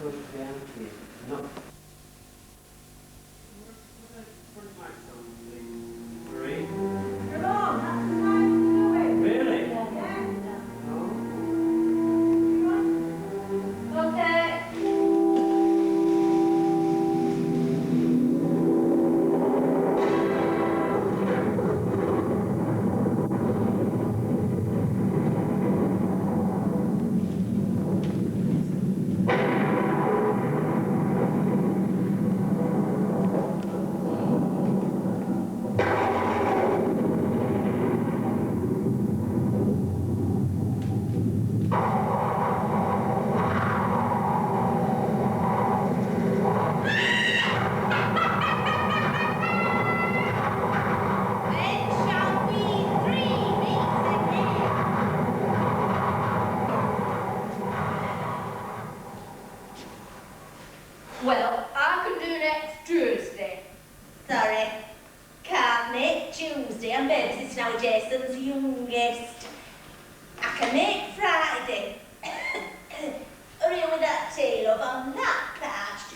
No. Green. Come on, that's the time to do it. Really? Yeah. No. Okay. Well, I can do next Tuesday. Sorry. Can't make Tuesday. I'm babysitting now Jason's youngest. I can make Friday. Hurry with that tail up. I'm that parched.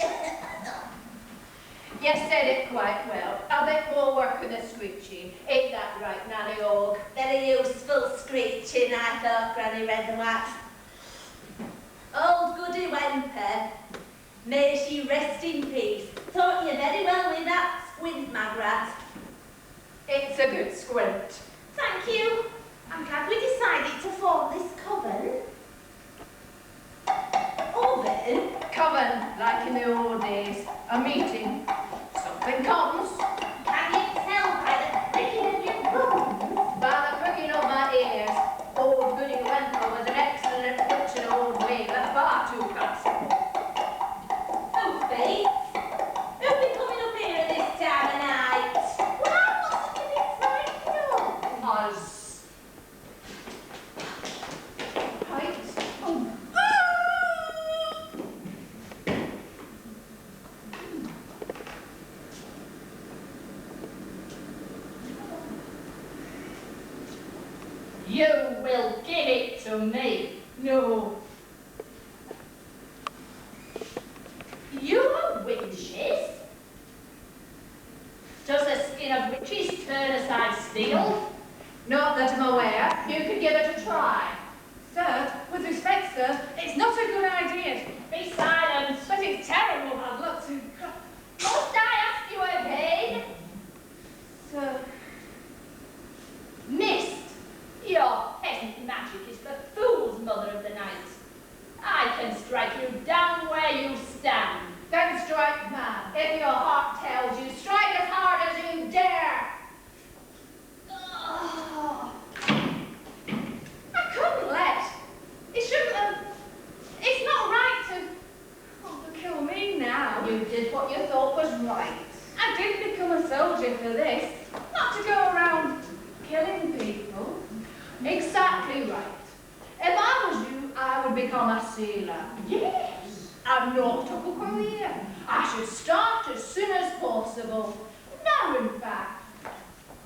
You said it quite well. A bit more work in the screeching. Ain't that right, Nanny Og? Very useful screeching, I thought Granny Redwat. Old Goody Wemper. May she rest in peace. Taught you very well with that squint, Magrat. It's a good squint. Thank you. I'm glad we decided to form this coven. Oven? Coven, like in the old days. A meeting. Something comes. Can you tell by the pricking of your bones? By the pricking of my ears. Old Goody Wemper was an excellent witch in old way, but far too constable. Oh, Faith. Who'll be coming up here at this time of night? Well, I wasn't a bit frightened of. Us. Right. Oh. You will give it to me. No. You're witches? Does the skin of witches turn aside steel? Not that I'm aware. You could give it a try. Sir, with respect, sir, it's not a good idea. Be silent. But it's terrible. I'd love to. Must I ask you again? Sir, Mist, your peasant magic is the fool's mother of the night. I can strike you down where you stand. Then strike mad. If your heart tells you, strike as hard as you dare. oh. I couldn't let. It shouldn't have. It's not right to. Oh, to kill me now. You did what you thought was right. I didn't become a soldier for this. Not to go around killing people. Exactly right. If I was you, I would become a sailor. Yes, a nautical career. I should start as soon as possible. Now, in fact,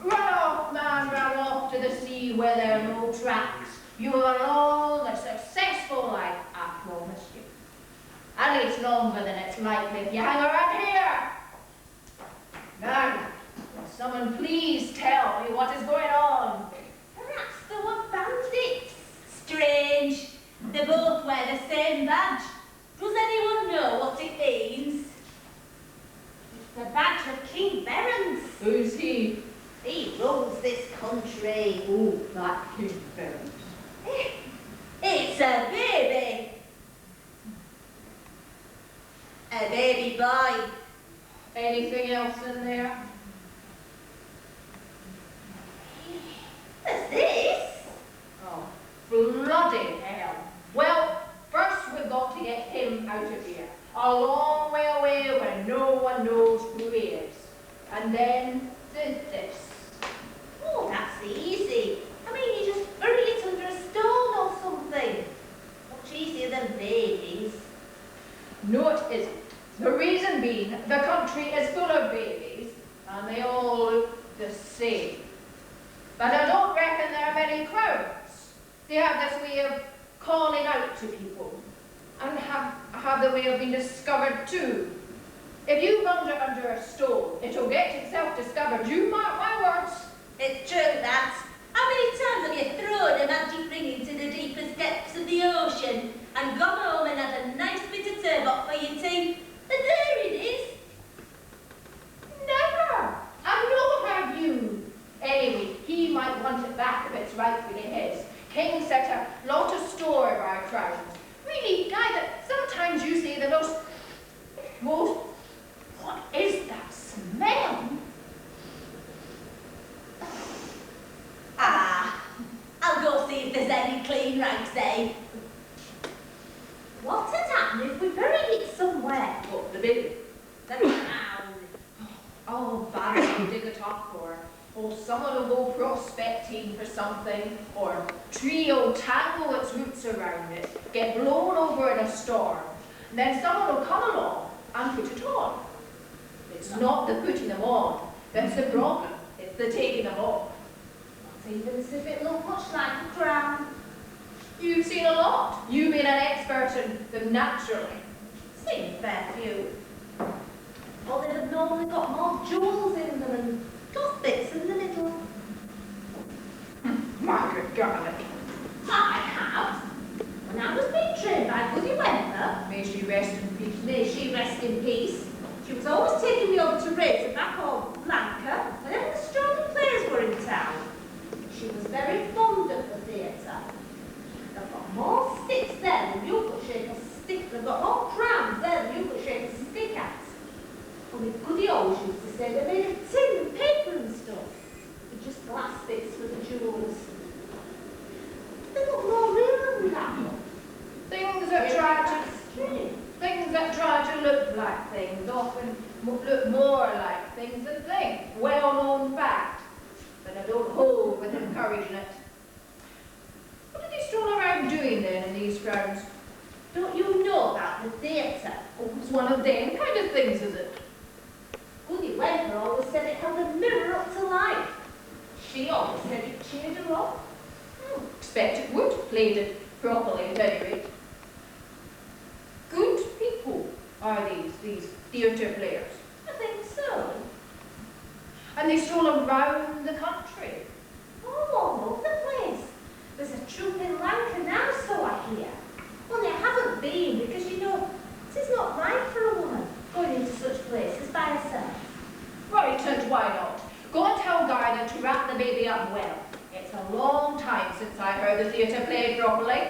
run off, man, run off to the sea where there are no tracks. You will all a successful life, I promise you. At least longer than it's likely if you hang around here. Now, will someone please tell me what is going on? Perhaps they were bandits. Strange. They both wear the same badge. Does anyone know what it means? It's the badge of King Berens. Who's he? He rules this country. Oh, that King Berens. It's a baby. A baby boy. Anything else in there? What's this? Oh, bloody hell. Well, first we've got to get him out of here. A long way away where no one knows who he is. And then this. Oh, that's easy. I mean, you just bury it under a stone or something. Much easier than babies. No, it isn't. The reason being, the country is full of babies, and they all look the same. But I don't reckon there are many crowds. They have this way of calling out to people. And have the whale been discovered too? If you found it under a stone, it'll get itself discovered. You mark my words. It's true, that. How many times have you thrown a magic ring into the deepest depths of the ocean and gone home and had a nice bit of turbot for your tea? And there it is. Never. And nor have you. Anyway, he might want it back if it's rightfully his. King set a lot of store by our crowns. Really, Guy, that sometimes you say the most... What is that smell? I'll go see if there's any clean rags, eh? What had happened if we buried it somewhere? What, the bin? The town. Oh, bad will dig it up, or someone will go prospecting for something, or a tree will tangle its roots around it, get blown over in a storm, and then someone will come along and put it on. It's not the putting them on that's the problem, it's the taking them off. Not even as if it looked much like a crown. You've seen a lot. You've been an expert in them naturally. Seen a fair few. Or they'd have normally got more jewels in them and dust bits in the middle. Margaret Garlic. I have. When I was being trained by Goody Wenther, May she rest in peace. may she rest in peace, she was always taking me over to Razorback or Blanca whenever the strolling players were in town. She was very fond of the theatre. They've got more sticks there than you could shake a stick. They've got more crowns there than you could shake a stick at. Only Goody always used to say they're made of tin and paper and stuff. With just glass bits for the jewels. They look more real than that. Things that try to look like things often look more like things than things. Well-known fact. But I don't hold with encouraging it. What are they stroll around doing then in these grounds? Don't you know about the theatre? Oh, it's one of them kind of things, is it? Goody Wenther always said it held a mirror up to life. She always said it cheered her up. Expect it would. Played it properly at any rate. Good people are these theatre players. I think so. And they stroll around the country. All over the place. There's a troupe in Lanka now, so I hear. Only I haven't been because, you know, it is not right for a woman going into such places by herself. Right, and why not? Go and tell Garner to wrap the baby up well. It's a long time since I heard the theatre played properly.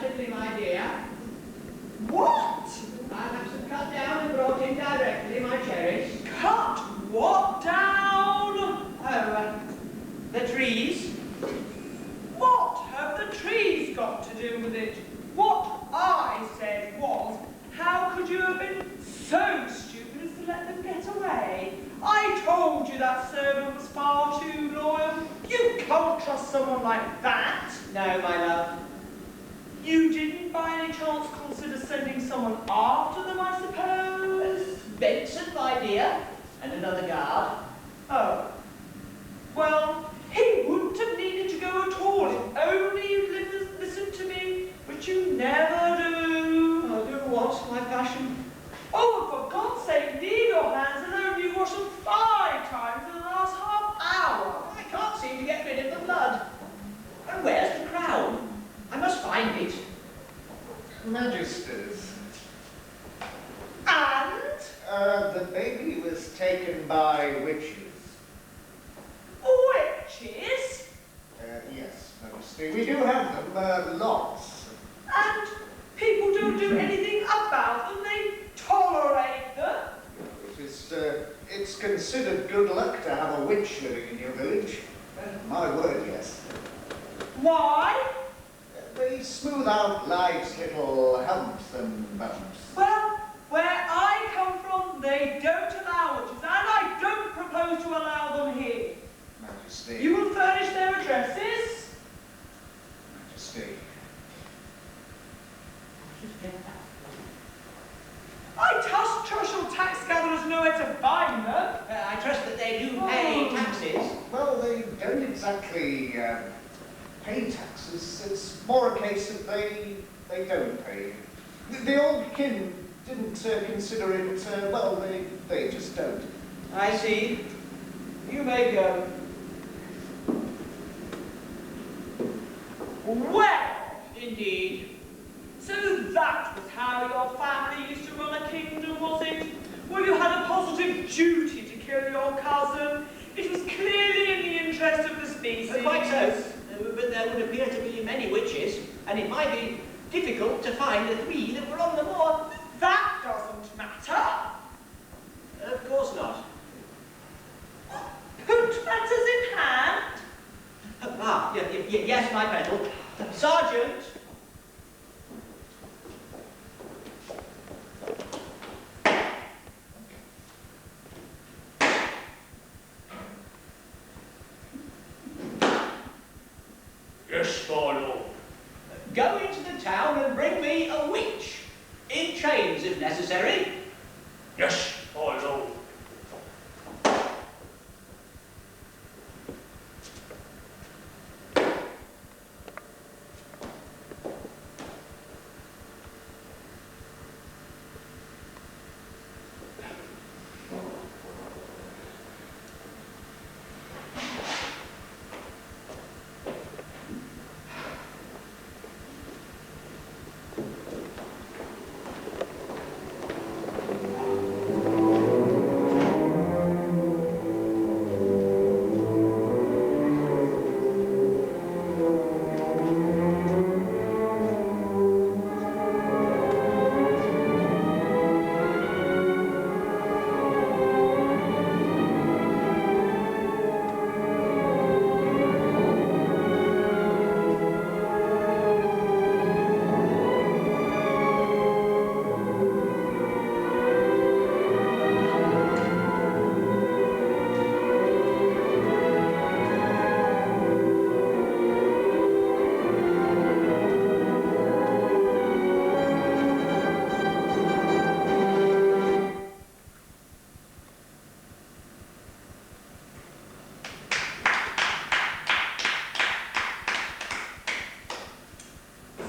Certainly, my dear. What? I'll have some cut down and brought in directly, my cherries. Cut what down? Oh, the trees. What have the trees got to do with it? What I said was, how could you have been so stupid as to let them get away? I told you that servant was far too loyal. You can't trust someone like that. No, my love. You didn't by any chance consider sending someone after them, I suppose? Benson, my dear, and another guard. Oh. Well, he wouldn't have needed to go at all if only you'd listened to me, which you never do. Oh, do what, my passion? Oh, for God's sake, leave your hands alone. You've washed them 5 times in the last half hour. I can't seem to get rid of the blood. And where's the crown? I must find it. Magisters, And? the baby was taken by witches. Witches? Yes, Majesty, we do have them, lots. And people don't do anything about them. They tolerate them. It's considered good luck to have a witch living in your village. My word, yes. Why? They smooth out life's little humps and bumps. Well, where I come from, they don't allow witches, and I tax gatherers know where to find them. I trust that they do pay taxes. Well, they don't exactly pay taxes. It's more a case that they don't pay. The old kin didn't consider it, well, they just don't. I see. You may go. Well, Indeed. so that was how your family used to run a kingdom, was it? Well, you had a positive duty to kill your cousin. It was clearly in the interest of the species. Quite so. But there would appear to be many witches, and it might be difficult to find the 3 that were on the moor. That doesn't matter. Of course not. Put matters in hand. Yes, my pedal. Sergeant! Yes, my lord. Go into the town and bring me a witch. In chains, if necessary. Yes, my lord.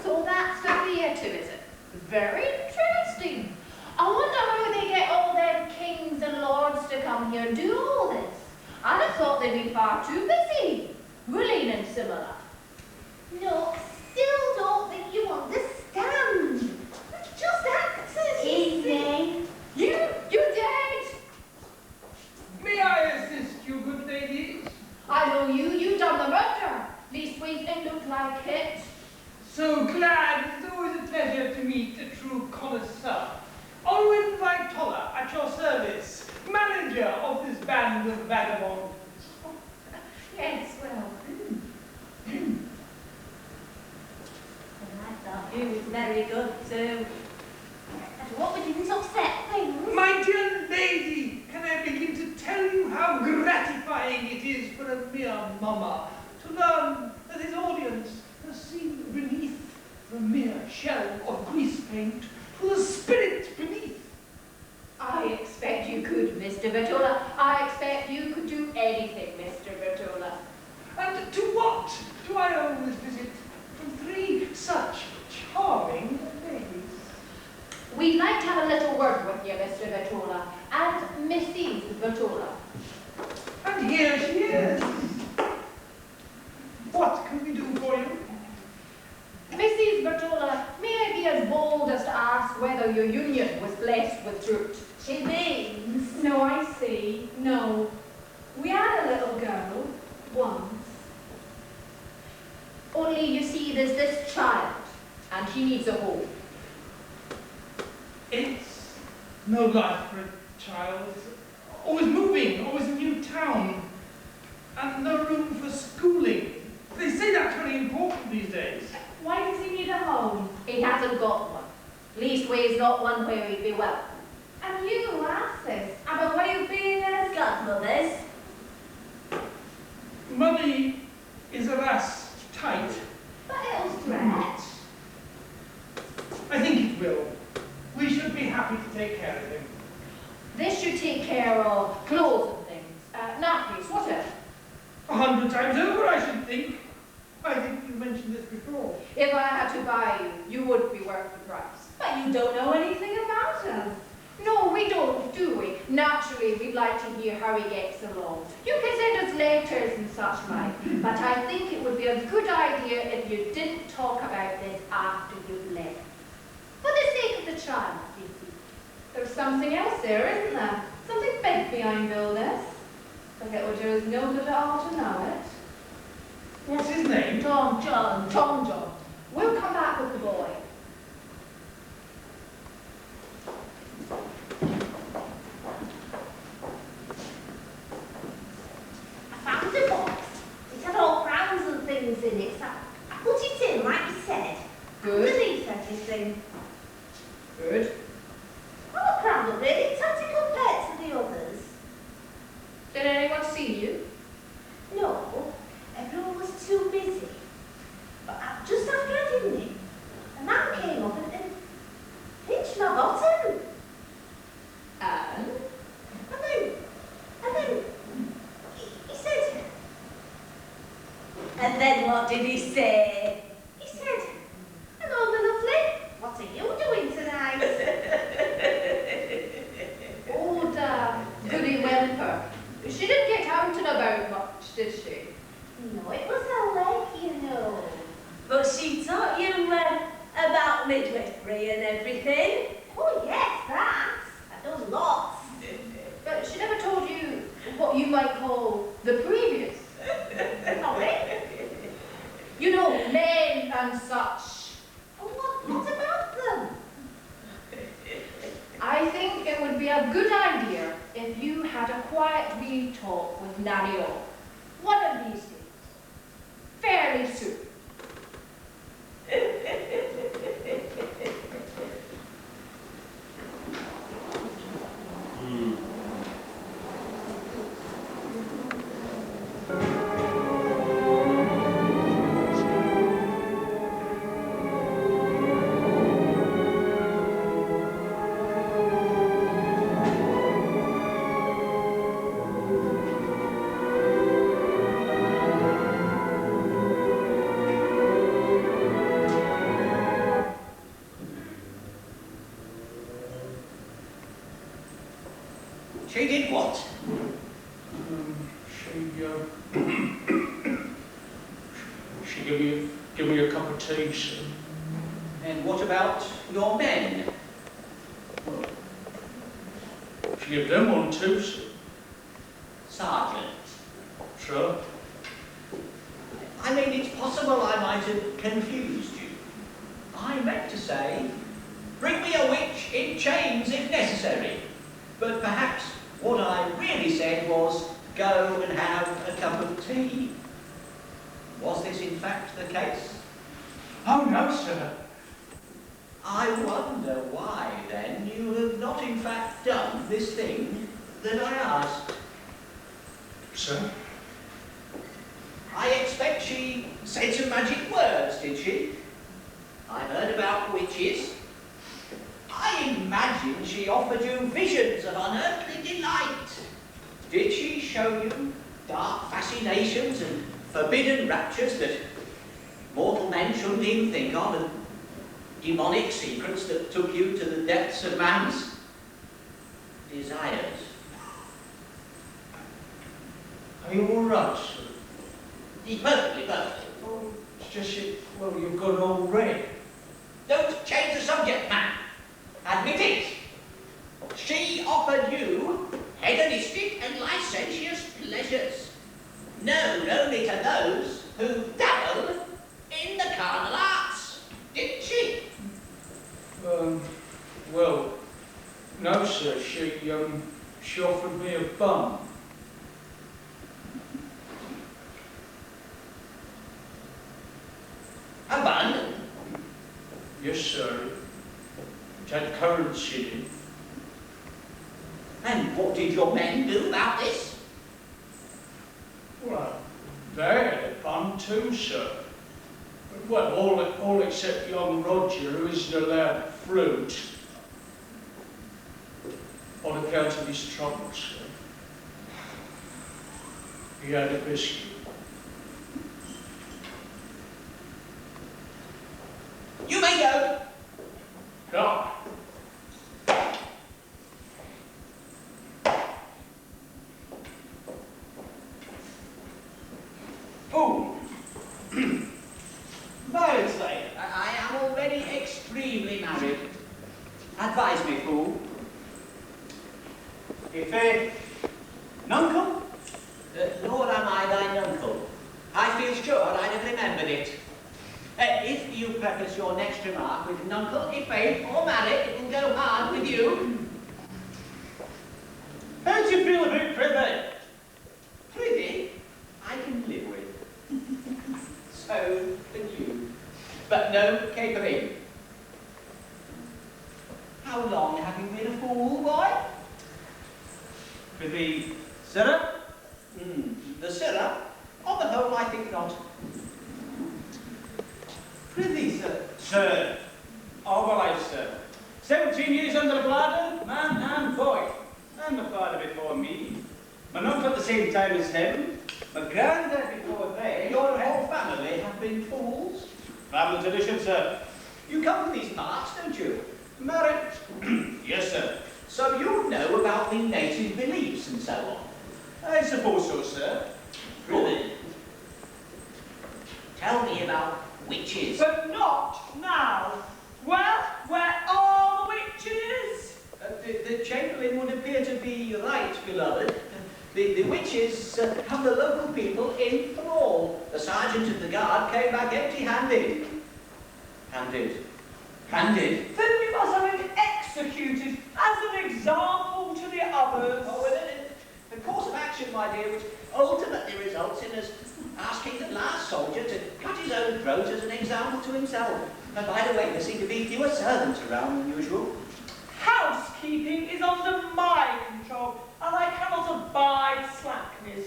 So that's the theatre, is it? Very interesting. I wonder how they get all them kings and lords to come here and do all this. I'd have thought they'd be far too busy. Ruling and similar. No, still don't think you understand. It's just actors, you see. You're dead! May I assist you, good ladies? I know you done the murder. Leastways it looked like it. So glad. It's always a pleasure to meet a true connoisseur. Owen Vitola, at your service, manager of this band of vagabonds. Yes, well. And I thought you was very good too. And what we didn't upset things. My dear lady, can I begin to tell you how gratifying it is for a mere mummer to learn that his audience has seen beneath the mere shell of grease paint to the spirit beneath. I expect you could, Mr. Bertola. I expect you could do anything, Mr. Bertola. And to what do I owe this visit from 3 such charming ladies? We'd like to have a little word with you, Mr. Bertola, and Mrs. Bertola. And here she is. What can we do for you? Mrs. Bertola, may I be as bold as to ask whether your union was blessed with fruit? She means. No, I see. No. We had a little girl, once. Only, you see, there's this child, and he needs a home. It's no life for a child. Always moving, always a new town. And no room for schooling. They say that's very important these days. Why does he need a home? He hasn't got one. Leastways, not one where he'd be welcome. And you, lasses, have a way of being as Godmothers. Money is, alas, tight. But it'll stretch. I think it will. We should be happy to take care of him. This should take care of clothes and things, nappies, whatever. 100 times over, I should think. I think you mentioned this before. If I had to buy you, you wouldn't be worth the price. But you don't know anything about him. No, we don't, do we? Naturally, we'd like to hear how he gets along. You can send us letters and such like, but I think it would be a good idea if you didn't talk about this after you've left. For the sake of the child, you see. There's something else there, isn't there? Something big behind all this. But it would do us no good at all to know it. What's his name? Tom John. We'll come back with the boy. I found the box. It had all crowns and things in it, so I put it in, like you said. Good. Release everything. Good. Oh, the crowns look really tatty compared to the others. Did anyone see you? No, everyone was too busy. But just after I did it, a man came up and pinched my bottom. And? And then he said, and then what did he say? He said, hello, my lovely, what are you doing tonight? Old Goody Whimper. She didn't get out and about much, did she? No, it was her leg, you know. But she taught you about midwifery and everything. Oh, yes, that. I've done lots. But she never told you what you might call the previous. Sorry? You know, men and such. Oh, what about them? I think it would be a good idea if you had a quiet wee talk with Nanny O. One of these days. Fairly soon. She did what? She give me a cup of tea, sir. And what about your men? She gave them one too, sir. Sergeant. Sir? I mean, it's possible I might have confused you. I meant to say, bring me a witch in chains if necessary. But perhaps what I really said was, go and have a cup of tea. Was this in fact the case? Oh, no, sir. I wonder why, then, you have not in fact done this thing that I asked. Sir? I expect she said some magic words, did she? I heard about witches. I imagine she offered you visions of unearthly delight. Did she show you dark fascinations and forbidden raptures that mortal men shouldn't even think of, and demonic secrets that took you to the depths of man's desires? Are you all right, sir? Perfectly. Oh, it's just well, you've gone all red. Don't change the subject, man. Admit it. She offered you hedonistic and licentious pleasures, known only to those who dabble in the carnal arts, didn't she? Well, no, sir. She offered me a bun. A bun? Yes, sir. It had currency in it. And what did your men do about this? Well, they had a bun too, sir. Well, all except young Roger, who isn't allowed fruit. on account of his troubles, sir. He had a biscuit. You may go. Come. Fool. Mosley, I am already extremely married. Advise me, fool. If nuncle? Nor am I thine uncle. I feel sure I'd have remembered it. If you preface your next remark with nuncle, if or marry, it will go hard with you. How do you feel about privy? Prithee, I can live with. So can you. But no capering. How long have you been a fool, boy? Prithee, sirrah? The sirrah? On the whole, I think not. Prithee, sir. Sir. All my life, sir. 17 years under the bladder, man and boy. And my father before me. My uncle at the same time as him. My granddad before they. Your whole family have been fools. Family tradition, sir. You come from these parts, don't you? Married? Yes, sir. So you know about the native beliefs and so on. I suppose so, sir. Prithee, tell me about witches. But not now. Well, where are the witches? The chamberlain would appear to be right, beloved. The witches have the local people in thrall. The sergeant of the guard came back empty-handed. Handed. Then we must have him executed as an example to the others. Oh, well, the course of action, my dear, which ultimately results in us asking the last soldier to cut his own throat as an example to himself. And by the way, there seem to be fewer servants around than usual. Housekeeping is under my control, and I cannot abide slackness.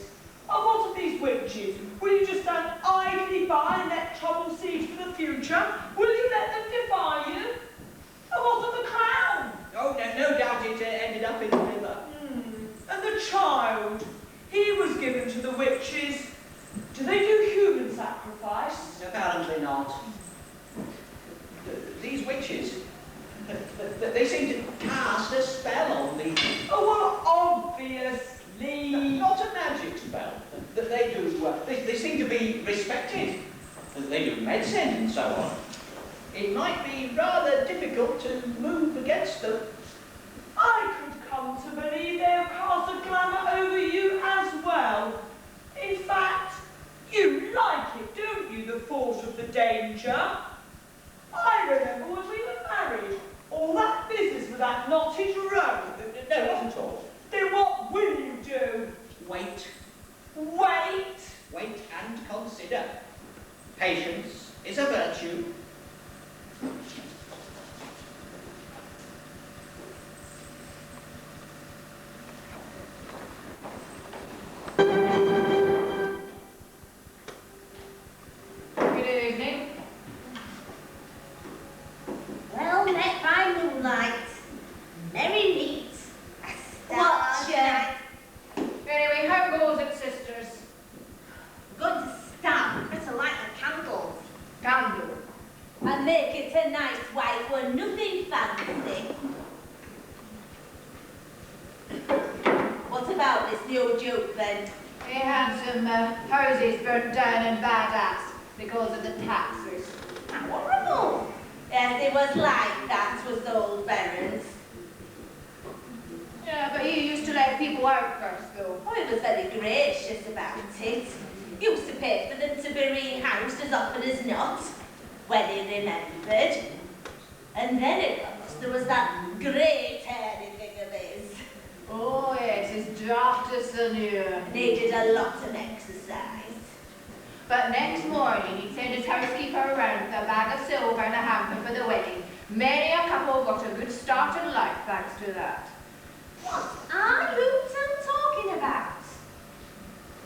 And what of these witches? Will you just stand idly by and let trouble siege for the future? Will you let them defy you? And what of the clown? Oh, no doubt it ended up in the river. And the child? He was given to the witches. Do they do human sacrifice? Apparently not. These witches, they seem to cast a spell on me. Oh, well, obviously. Not a magic spell. That they do. They seem to be respected. They do medicine and so on. It might be rather difficult to move against them. I could come to believe they'll cast a glamour over you as well. In fact, you like it, don't you, the thought of the danger? I remember when we were married, all that business with that knotted road. No, not at all. Then what will you do? Wait. Wait? Wait and consider. Patience is a virtue. Good evening. Well met by moonlight. Merry meet. Watch ya. Anyway, how goes it, sisters? Going to stamp to light the candles. Candle. And make it a nice wife with nothing fancy. What about this new joke then? He had some houses burnt down in Badass because of the taxes. Horrible. Yes, it was like that with the old barons. Yeah, but you used to let people out first, though. Oh, it was very gracious about it. Used to pay for them to be rehoused as often as not, when he remembered. And then it was, there was that great hairy thing of his. Oh, yes, his daughter Seigneur. Needed a lot of exercise. But next morning, he'd send his housekeeper around with a bag of silver and a hamper for the wedding. Many a couple got a good start in life thanks to that. What are you two talking about?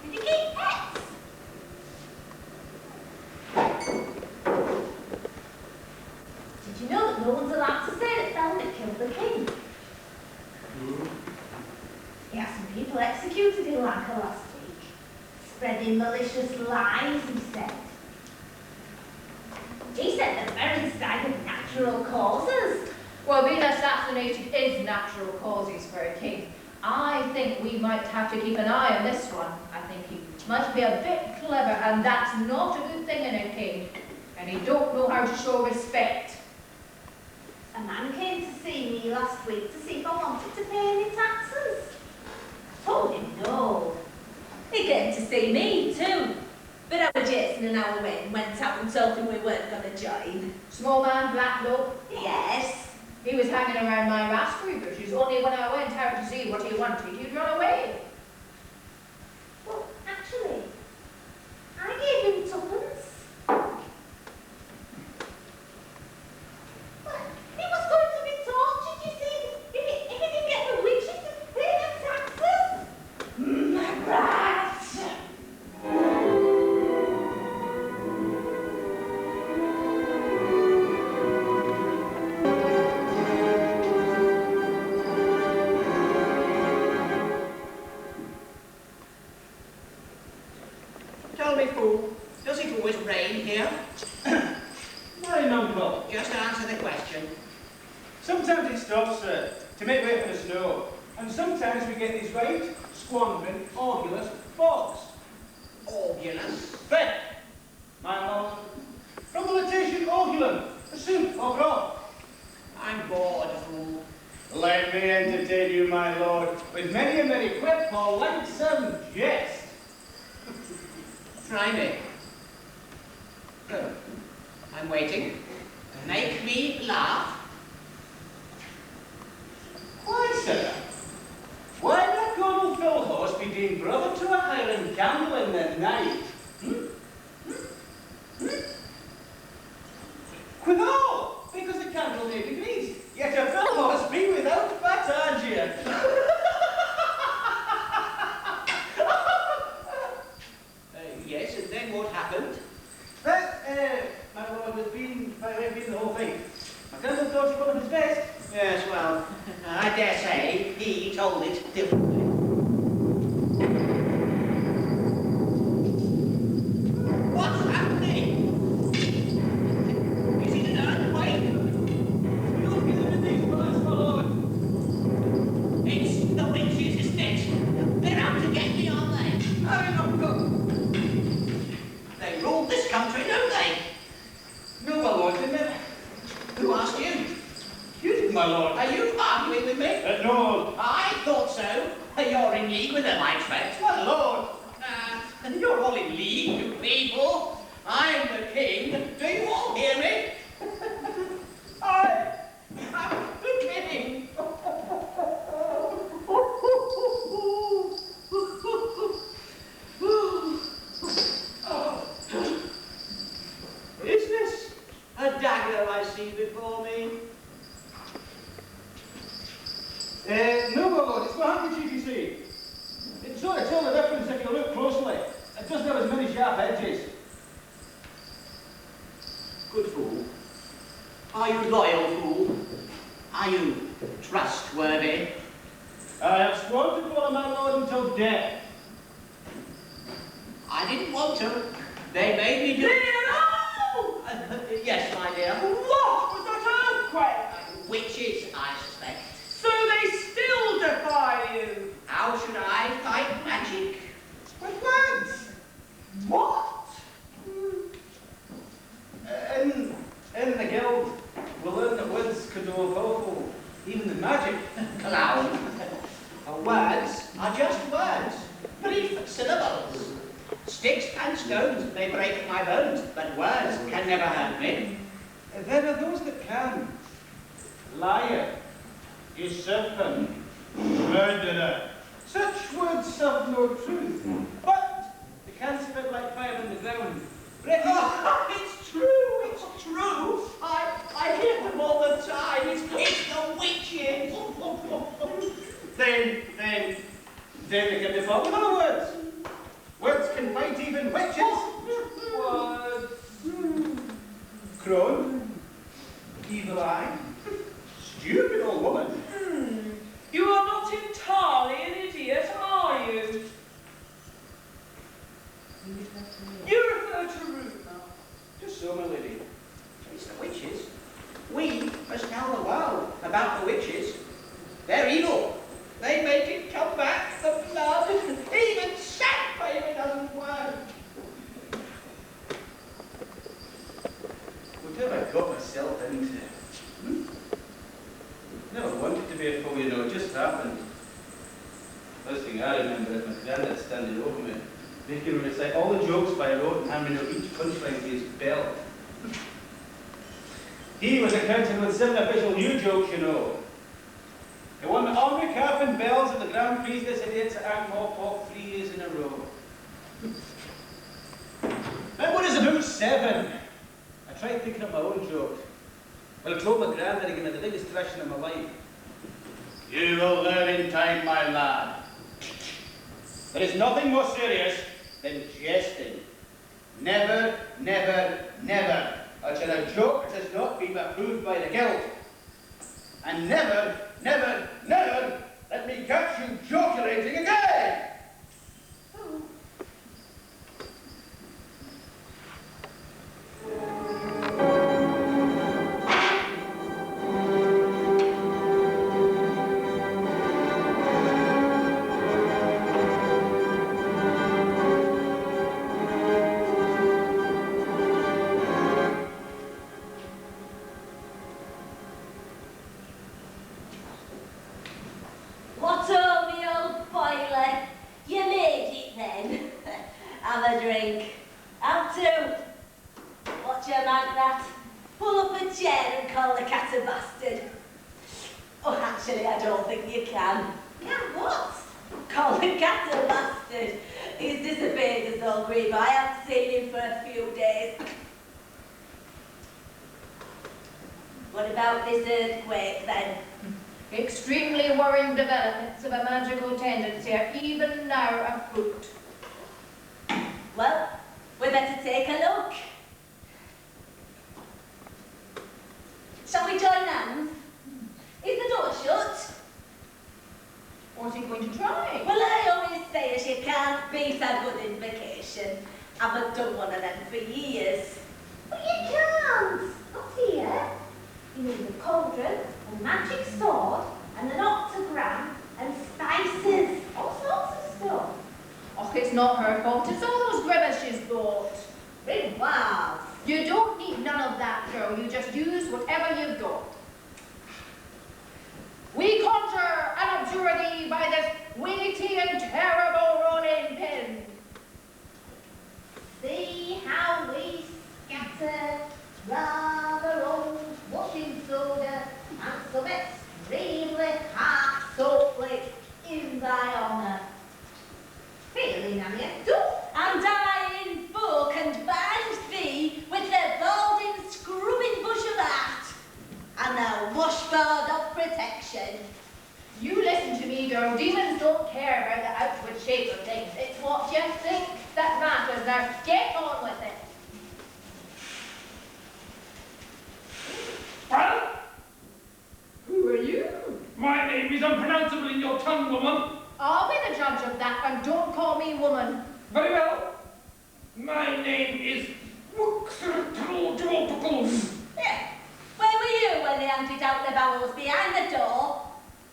Did you keep pets? Did you know that no one's allowed to say that Velvet killed the king? Who? people executed in Lanka last week. Spreading malicious lies, he said. He said the parents died of natural causes. Well, being assassinated is natural causes for a king. I think we might have to keep an eye on this one. I think he must be a bit clever, and that's not a good thing in a king. And he don't know how to show respect. A man came to see me last week to see if I wanted to pay any taxes. I told him no. He came to see me too. But our Jason and our Wayne went out and told him we weren't going to join. Small man, black look. Yes. He was hanging around my raspberry bushes, only when I went out to see what he wanted, he'd run away. Well, actually, I gave him tuppence. Well, he was going to be tortured, you see, if he didn't get the witches to pay the taxes. Right. Tell me, fool, does it always rain here? Mine, Uncle. Just answer the question. Sometimes it stops, sir, to make way for the snow. And sometimes we get these right, squandering, orgulous bogs. Orgulous. Fair, my lord. From the Latian orgulum, a soup or broth. I'm bored, fool. Let me entertain you, my lord, with many a merry quip or lightsome jest. Try me. Good. I'm waiting. Make me laugh. Why, sir? Why that Colonel Phil horse be deemed brother to a Highland candle in the night? Quithal, because the candle may be greased, yet a Phil horse be without battagia. Yes, and then what happened? Well, my lord, has been the whole thing. My colonel thought it one of his best. Yes, well, I dare say he told it differently. What's happening? Is it an earthquake? Look at these words, my lord. It's the witches, isn't it? They're out to get me, aren't they? I don't know. They rule this country, don't they? No, my lord, didn't it? Who asked you? You did, my lord. Are you arguing with me? No. I thought so. You're in league with them, I expect. My lord. You're all in league, you people. I'm the king. Do you all hear me? I am the king. Is this a dagger I see before me? No, my lord, it's my handkerchief, you see. It's all the difference if you look closely. It doesn't have as many sharp edges. Good fool. Are you loyal, fool? Are you trustworthy? I have sworn to follow my lord until death. I didn't want to. They made me do it. Yes, my dear. What was that earthquake? Witches, I suspect. So they still defy you? How should I fight magic? With words? What? In the guild, we learn that words can do powerful, even the magic. Clown. Words are just words. Brief syllables. Sticks and stones may break my bones, but words can never hurt me. There are those that can. Liar, usurper, murderer. Such words serve no truth, but they can spit like fire on the ground. It's true. I hear them all the time. It's the witches. Then they can deform with other words. Words can fight even witches. Words. Crone. Evil eye. Stupid old woman. You are not entirely an idiot, are First thing I remember is my granddad standing over me, making me recite all the jokes by rote and handing out each punchline to his belt. He was accounted with 7 official new jokes, you know. He won the honorary cap and bells at the Grand Prix this idiots at Ankh-Morpork 3 years in a row. Then when I was about 7, I tried picking up my own jokes. Well, I told my granddad again the biggest thrashing of my life. You will learn in time, my lad. There is nothing more serious than jesting. Never, never, never utter a joke that has not been approved by the guild. And never, never, never let me catch you joculating again! What o' me old boiler? You made it then. Have a drink. How to? Watch your like that. Pull up a chair and call the cat a bastard. Oh, actually, I don't think you can. Yeah, what? Call the cat a bastard. He's disappeared, this old griever. I haven't seen him for a few days. What about this earthquake, then? Extremely worrying developments of a magical tendency are even now afoot. Well, we better take a look. Shall we join hands? Is the door shut? What's he going to try? Well, I always say as you can't beat a good invocation. I haven't done one of them for years. But you can't. Not here. You need a cauldron, a magic sword, and an octagram, and spices. All sorts of stuff. Oh, it's not her fault. It's all those grimace she's bought. Big wow. You don't need none of that, girl. You just use whatever you've got. We conjure and abjure thee by this weighty and terrible rolling pin. See how we scatter rather old washing soda and some extremely hard soap lick in thy honour. Feeling am you? Do, and I invoke and bind thee with the balding scrubbing bush of art and the washboard of protection. You listen to me, girl. Demons don't care about the outward shape of things. It's what you think that matters. Now, get on with it. Well, Who are you? my name is unpronounceable in your tongue, woman. I'll be the judge of that, and don't call me woman. Very well. My name is Wuxertrudropicles. Yeah. Where were you when they handed out the bowels behind the door?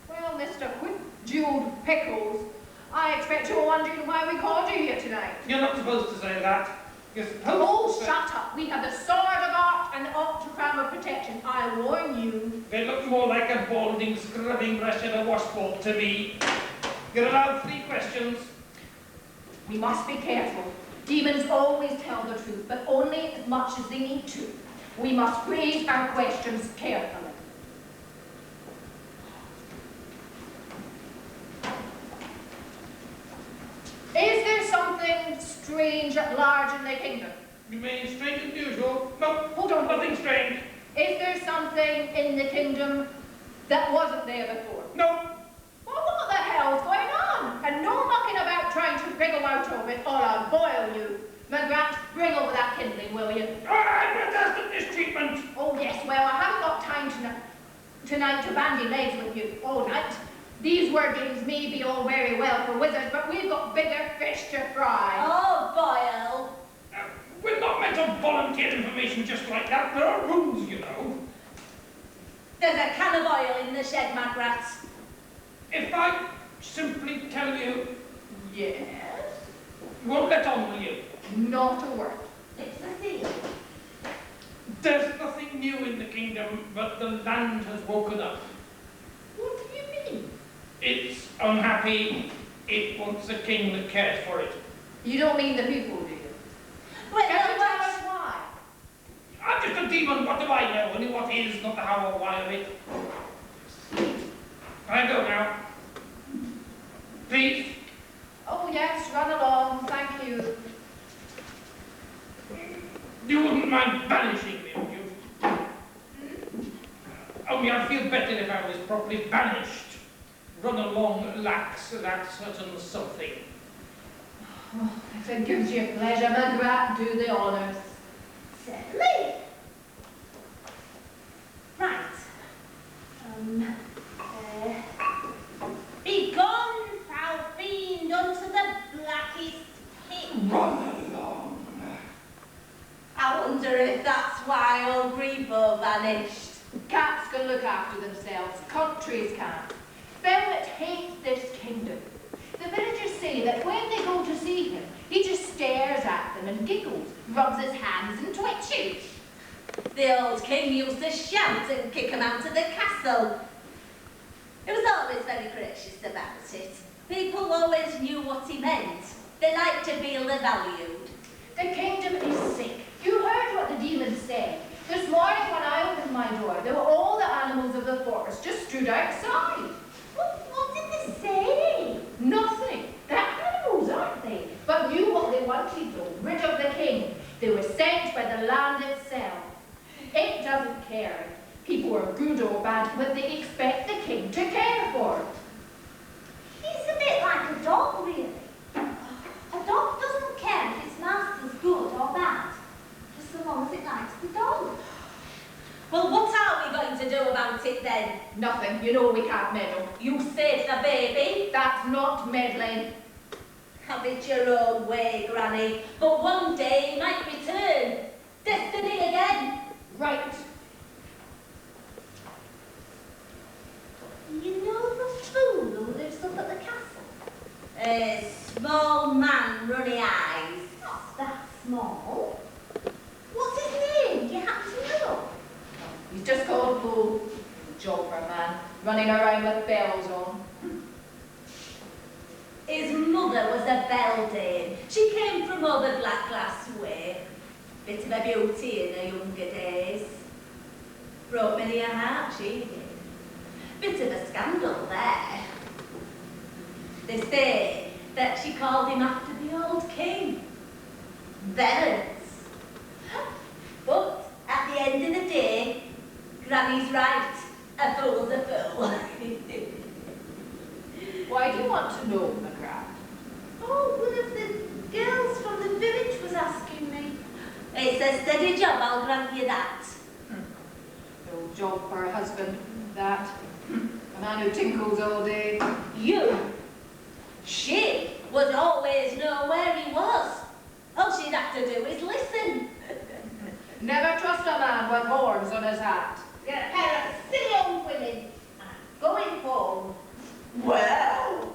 Well, Mr. Quick-Jeweled Pickles, I expect you're wondering why we called you here tonight. You're not supposed to say that. You're supposed Oh, to say... shut up. We have the sword of art and the octagram of protection. I warn you. They look more like a balding, scrubbing brush and a washboard to me. You're allowed 3 questions. We must be careful. Demons always tell the truth, but only as much as they need to. We must phrase our questions carefully. Is there something strange at large in the kingdom? You mean strange as usual? No, Hold on. nothing strange. Is there something in the kingdom that wasn't there before? No. Well, what the hell's going on? And no mucking about trying to wriggle out of it, or I'll boil you. McGrath, bring over that kindling, will you? I protest at this treatment. Oh, yes, well, I haven't got time tonight to bandy legs with you all night. These word games may be all very well for wizards, but we've got bigger fish to fry. Oh, Boyle. We're not meant to volunteer information just like that. There are rules, you know. There's a can of oil in the shed, Magrat. If I simply tell you, Yes? you won't let on, will you? Not a word. It's a seal. There's nothing new in the kingdom, but the land has woken up. What do you mean? It's unhappy, it wants a king that cares for it. You don't mean the people, do you? Well, Can you tell what? us why? I'm just a demon, what do I know? Only what is, not the how or why of it. I go now. Please. Oh, yes, run along, thank you. You wouldn't mind banishing me, would you? Only I'd feel better if I was properly banished. Run along lacks that certain something. Oh, if it gives you pleasure, McGrath, do the honours. Certainly. Right. Be gone, foul fiend, unto the blackest pit. Run along. I wonder if that's why old Grebo vanished. Cats can look after themselves, countries can't. Velvet hates this kingdom. The villagers say that when they go to see him, he just stares at them and giggles, rubs his hands and twitches. The old king used to shout and kick him out of the castle. He was always very gracious about it. People always knew what he meant. They liked to feel they're valued. The kingdom is sick. You heard what the demon said. This morning when I opened my door, there were all the animals of the forest just stood outside. What did they say? Nothing. They're animals, aren't they? But knew what they wanted though, rid of the king. They were sent by the land itself. It doesn't care if people are good or bad, but they expect the king to care for them. He's a bit like a dog, really. A dog doesn't care if its master's good or bad, just so long as it likes the dog. Well, what are we going to do about it then? Nothing. You know we can't meddle. You saved the baby. That's not meddling. Have it your own way, Granny. But one day he might return. Destiny again. Right. You know the fool who lives up at the castle? A small man, runny eyes. Not that small. What's his name? Do you happen to know? He's just called Fool. Job for a man, running around with bells on. His mother was a beldame. She came from over Blackglass way. Bit of a beauty in her younger days. Broke many a heart, she did. Bit of a scandal there. They say that she called him after the old king. Verence. But at the end of the day, Granny's right. A fool's a fool. Why do you want to know, McGrath? Oh, one of the girls from the village was asking me. It's a steady job, I'll grant you that. No job for a husband, that. A man who tinkles all day. You? She would always know where he was. All she'd have to do is listen. Never trust a man with horns on his hat. You're a pair of silly old women. I'm going home. Well.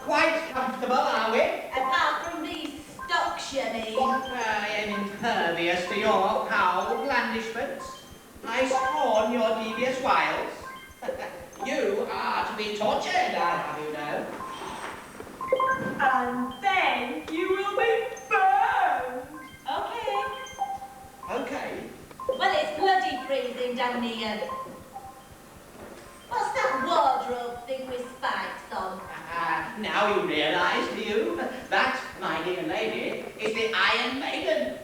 Quite comfortable, are we? Apart from these stocks, you mean? I am impervious to your foul blandishments. I scorn your devious wiles. You are to be tortured, I have you know. And then you will be burned. Okay. Okay. Well, it's bloody freezing down here. What's that wardrobe thing with spikes on? Now you realise, do you? That, my dear lady, is the Iron Maiden.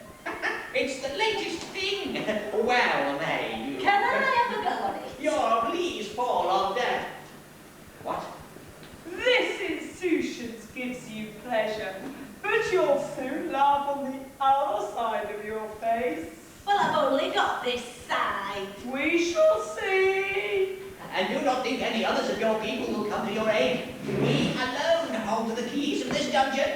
It's the latest thing. Well made. Can I have a go on it? Your please fall on death. What? This insouciance gives you pleasure, but you'll soon laugh on the other side of your face. Well, I've only got this side. We shall see. And do not think any others of your people will come to your aid. We alone hold the keys of this dungeon.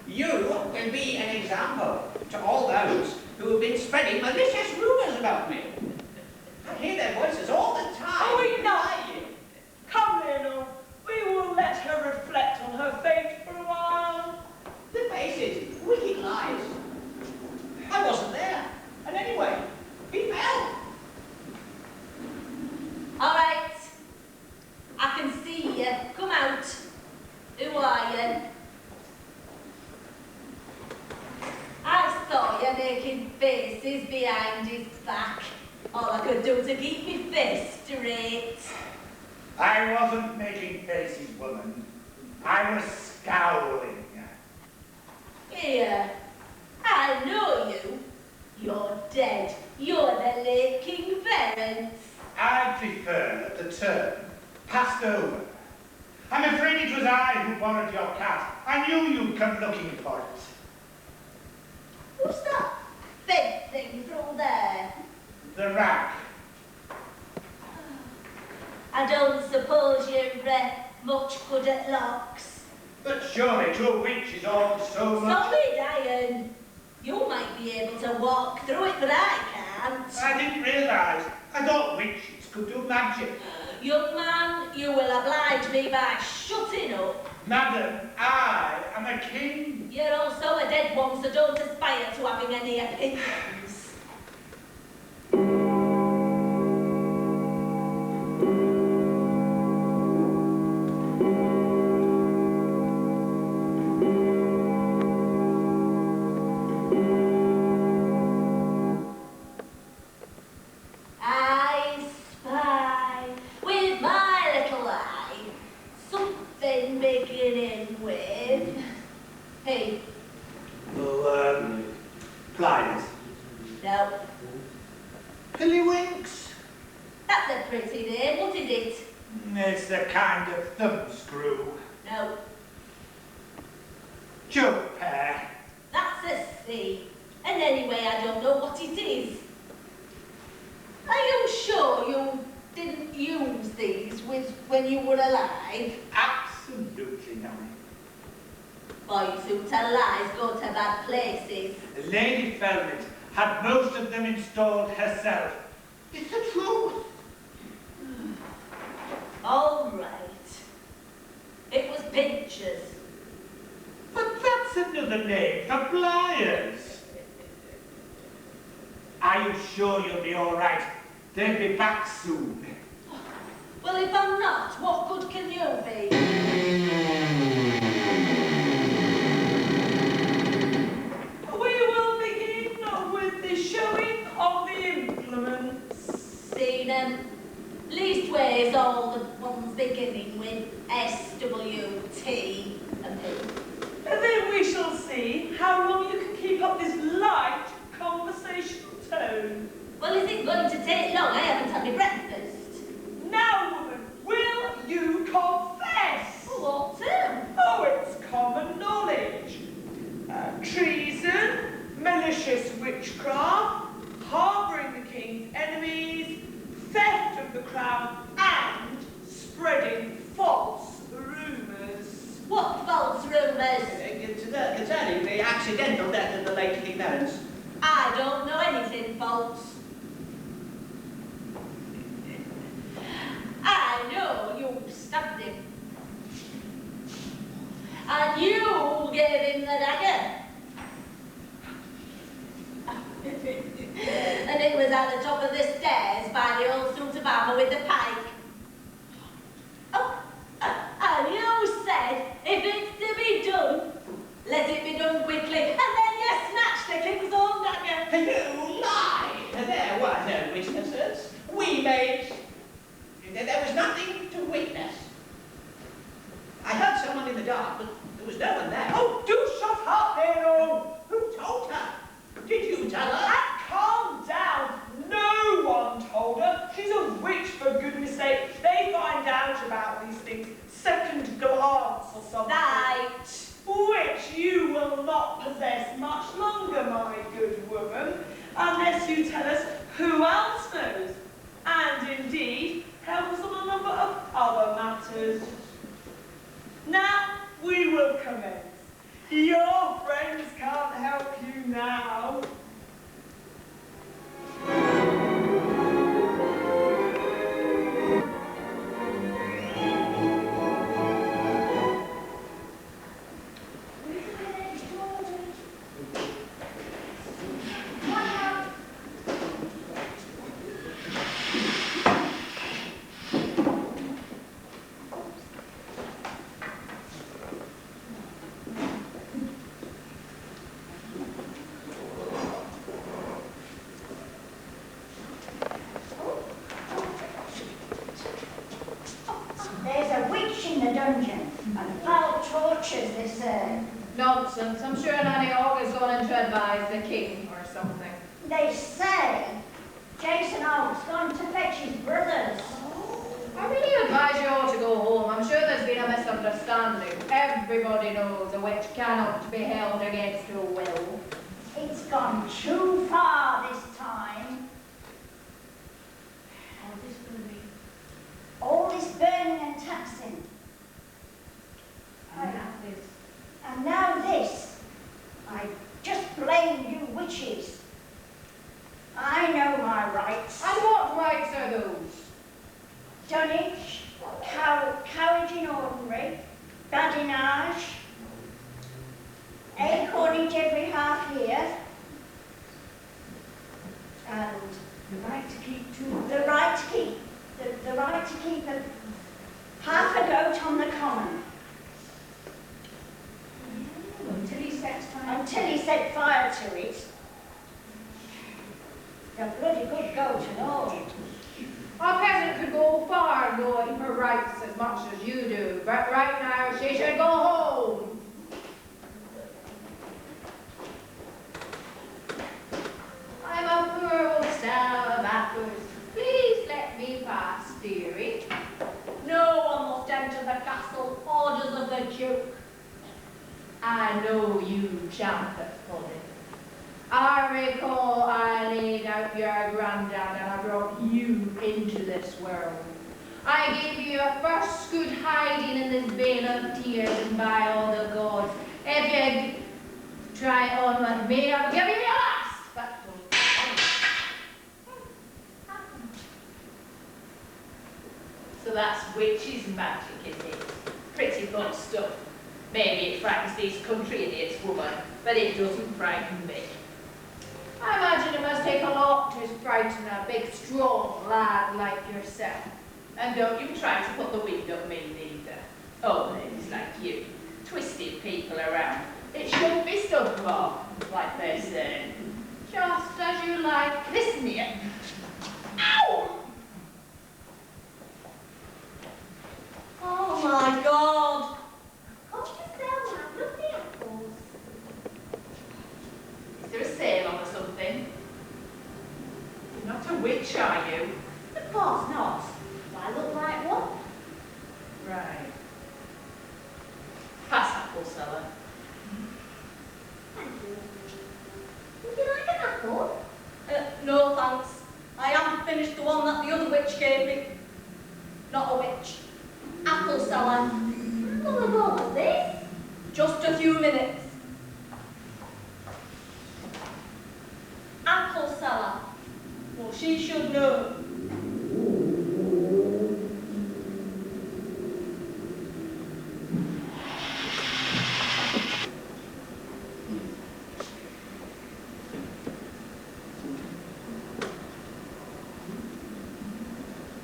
You will be an example to all those who have been spreading malicious rumours about me. I hear their voices all the time. Oh, enough! Come, Lionel. We will let her reflect on her fate for a while. The faces, wicked lies. I wasn't there. And anyway, he fell. All right. I can see you. Come out. Who are you? I saw you making faces behind his back. All I could do to keep my face straight. I wasn't making faces, woman. I was scowling. Here, I know you. You're dead. You're the late King Ference. I prefer the term passed over. I'm afraid it was I who borrowed your cat. I knew you'd come looking for it. Who's that big thing through there? The rag. I don't suppose you're much good at locks. But surely to a witch is all so much... Sorry, Diane. You might be able to walk through it, but I can't. I didn't realise. I thought witches could do magic. Young man, you will oblige me by shutting up. Madam, I am a king. You're also a dead one, so don't aspire to having any opinions. I spy with my little eye something beginning with... Hey, Oh, pliers. no. Pillywinks? That's a pretty name. What is it? It's a kind of thumbscrew. No. Joke pear. That's a C. And anyway, I don't know what it is. Are you sure you didn't use these when you were alive? Absolutely not. Boys who tell lies go to bad places. Lady Felmet had most of them installed herself. It's the truth. All right. It was pinchers. But that's another name for pliers. Are you sure you'll be all right? They'll be back soon. Well, if I'm not, what good can you be? We will begin with the showing of the implements. Seen them. Leastways, all the ones beginning with S-W-T and P. And then we shall see how long you can keep up this light conversational tone. Well, is it going to take long? I haven't had my breakfast. Now, woman, will you confess? What to? Oh, it's common knowledge. Treason, malicious witchcraft, harbouring the king's enemies, theft of the crown, and spreading false rumours. What false rumours? Concerning the accidental death of the late King Ference. I don't know anything false. I know you stabbed him. And you gave him the dagger. And it was at the top of the stairs by the old suit of armour with the pike. Oh, and you said, if it's to be done, let it be done quickly. And then you snatched the king's own dagger. You lie! There were no witnesses. We made... There was nothing to witness. I dark, but there was no one there. Oh, do shut up, Hero! Who told her? Did you tell her? And calm down. No one told her. She's a witch, for goodness sake. They find out about these things second glance or something. Right. Which you will not possess much longer, my good woman, unless you tell us who else knows, and indeed help us on a number of other matters. Now we will commence. Your friends can't help you now. There's a witch in the dungeon, and foul tortures, they say. Nonsense. I'm sure Nanny Ogg has gone in to advise the king or something. They say Jason Oak's gone to fetch his brothers. I really advise you all to go home. I'm sure there's been a misunderstanding. Everybody knows a witch cannot be held against her will. It's gone too far this time. All this burning and taxing. And now this. I just blame you witches. I know my rights. And what rights are those? Dunnage, carriage in ordinary, badinage, acornage every half year, and the right to keep half a goat on the common. Until he set fire to it. A bloody good goat and all. A peasant could go far knowing her rights as much as you do, but right now she should go home. I'm a poor old sow of apples. Please let me pass, dearie. No one must enter the castle. Orders of the Duke. I know you, champion Polly. I recall I laid out your granddad and I brought you into this world. I gave you your first good hiding in this vale of tears, and by all the gods, if you try it on with me, I'll give you your last. But so that's witch's magic, is it? Pretty good stuff. Maybe it frightens these country idiots, woman, but it doesn't frighten me. I imagine it must take a lot to frighten a big, strong lad like yourself. And don't you try to put the wind on me, neither. Oh, ladies like you, twisting people around. It shouldn't be stood for, like they say. Just as you like. Listen here. Ow! Oh my God. Can't you sell my lovely apples? Is there a sale on or something? You're not a witch, are you? Of course not. Do I look like one? Right. Pass apple seller. Thank you. Would you like an apple? No, thanks. I haven't finished the one that the other witch gave me. Not a witch. Apple seller. How long ago was this? Just a few minutes. Apple seller. Well, she should know.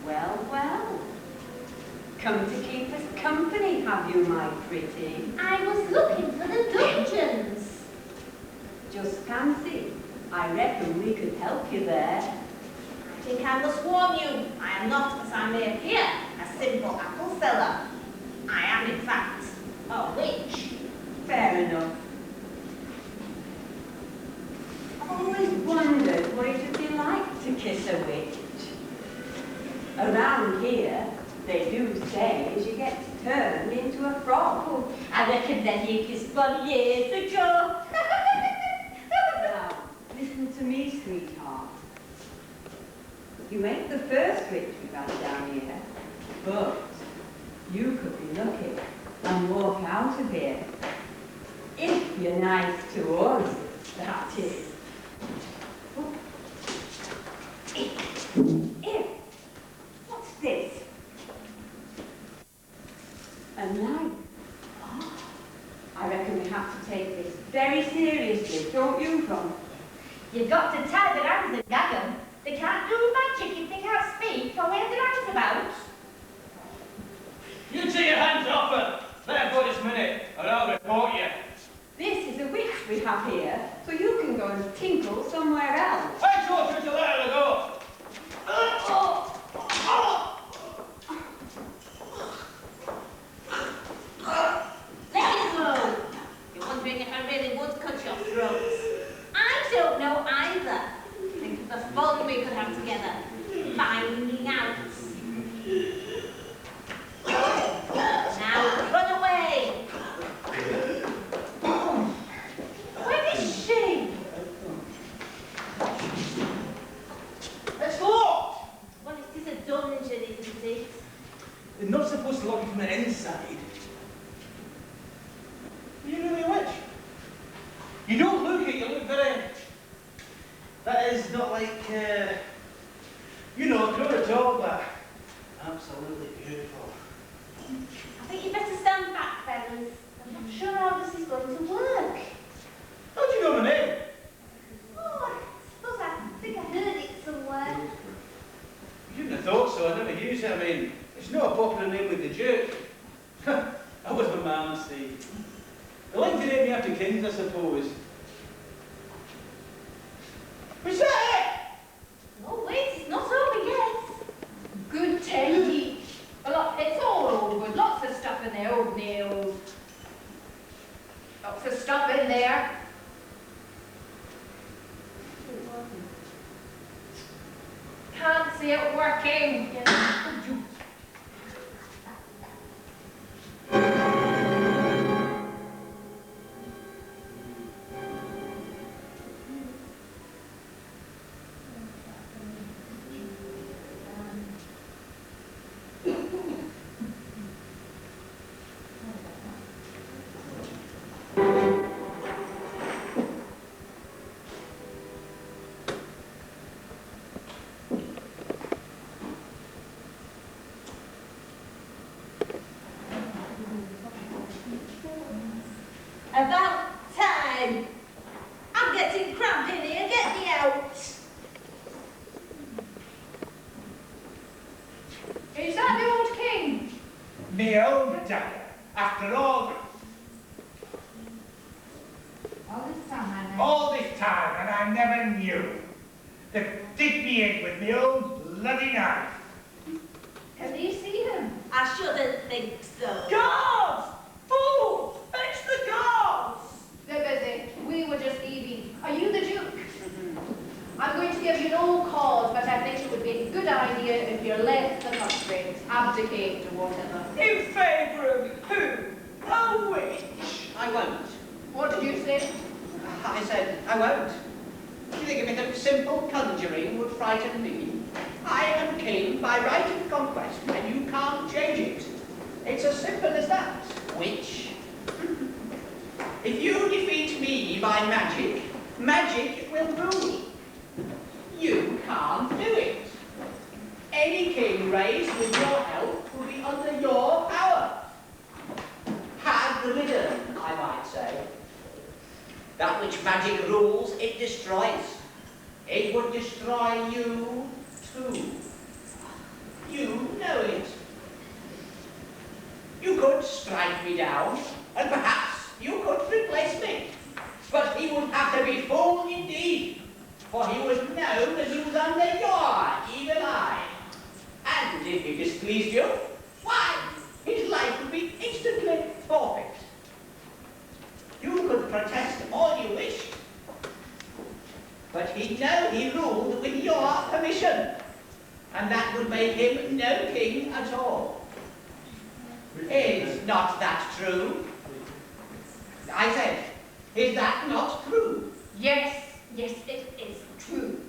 Well, well. Come to keep us company, have you, my pretty? I was looking for the dungeons. Just fancy. I reckon we could help you there. I think I must warn you, I am not, as I may appear, a simple apple seller. I am, in fact, a a frog. Oh, I reckon then you kissed one years ago. Now, listen to me, sweetheart. You ain't the first witch we've had down here, but you could be lucky and walk out of here. If you're nice to us, that is. Here, what's this? A knife. I reckon we have to take this very seriously, don't you, Ron? You've got to tie their hands and gag them. They can't do magic if they can't speak or wave their hands about. You take your hands off her! Let her go this minute, or I'll report you. This is a witch we have here, so you can go and tinkle somewhere else. I told you to let her go! Let it go. You're wondering if I really would cut your throats. I don't know either. Think of the fun we could have together. Finding out. Now run away. Where is she? It's locked! Well, it is a dungeon, isn't it? They're not supposed to lock you from the inside. Are you really a witch? You don't look it, you look very... That is not like, you know, grown at all, but absolutely beautiful. I think you better stand back, fellas. I'm not sure how this is going to work. How do you know my name? Oh, I suppose I think I heard it somewhere. You shouldn't have thought so, I never use it. I mean, it's not a popular name with the Duke. That was my mum's thing. They like to name me after kings, I suppose. Was that Oh, wait, it's not over yet. Good technique. Well, it's all over. Lots of stuff in there, old nails. Lots of stuff in there. Can't see it working. About time. I'm getting cramped in here. Get me out. Is that the old king? Me old dagger. After all this time, and I never knew. They dig me in with me old bloody knife. Can you see him? I shouldn't think so. Guards! Fools! It's the guards! They're busy. We were just leaving. Are you the Duke? I'm going to give you no cause, but I think it would be a good idea if you left the country, abdicate or whatever. In favour of who? A witch? I won't. What did you say? I said, I won't. Do you think a bit of simple conjuring would frighten me? I am king by right of conquest, and you can't change it. It's as simple as that, witch. If you defeat me by magic, magic will rule. You can't do it. Any king raised with your help will be under your power. Hag-ridden, I might say. That which magic rules, it destroys. It would destroy you too. You know it. You could strike me down, and perhaps you could replace me. But he would have to be full indeed, for he would know that he was under your evil eye. And if he displeased you, why, his life would be instantly forfeit. You could protest all you wish, but he'd know he ruled with your permission, and that would make him no king at all. Is not that true? I said, is that not true? Yes, yes, it is true.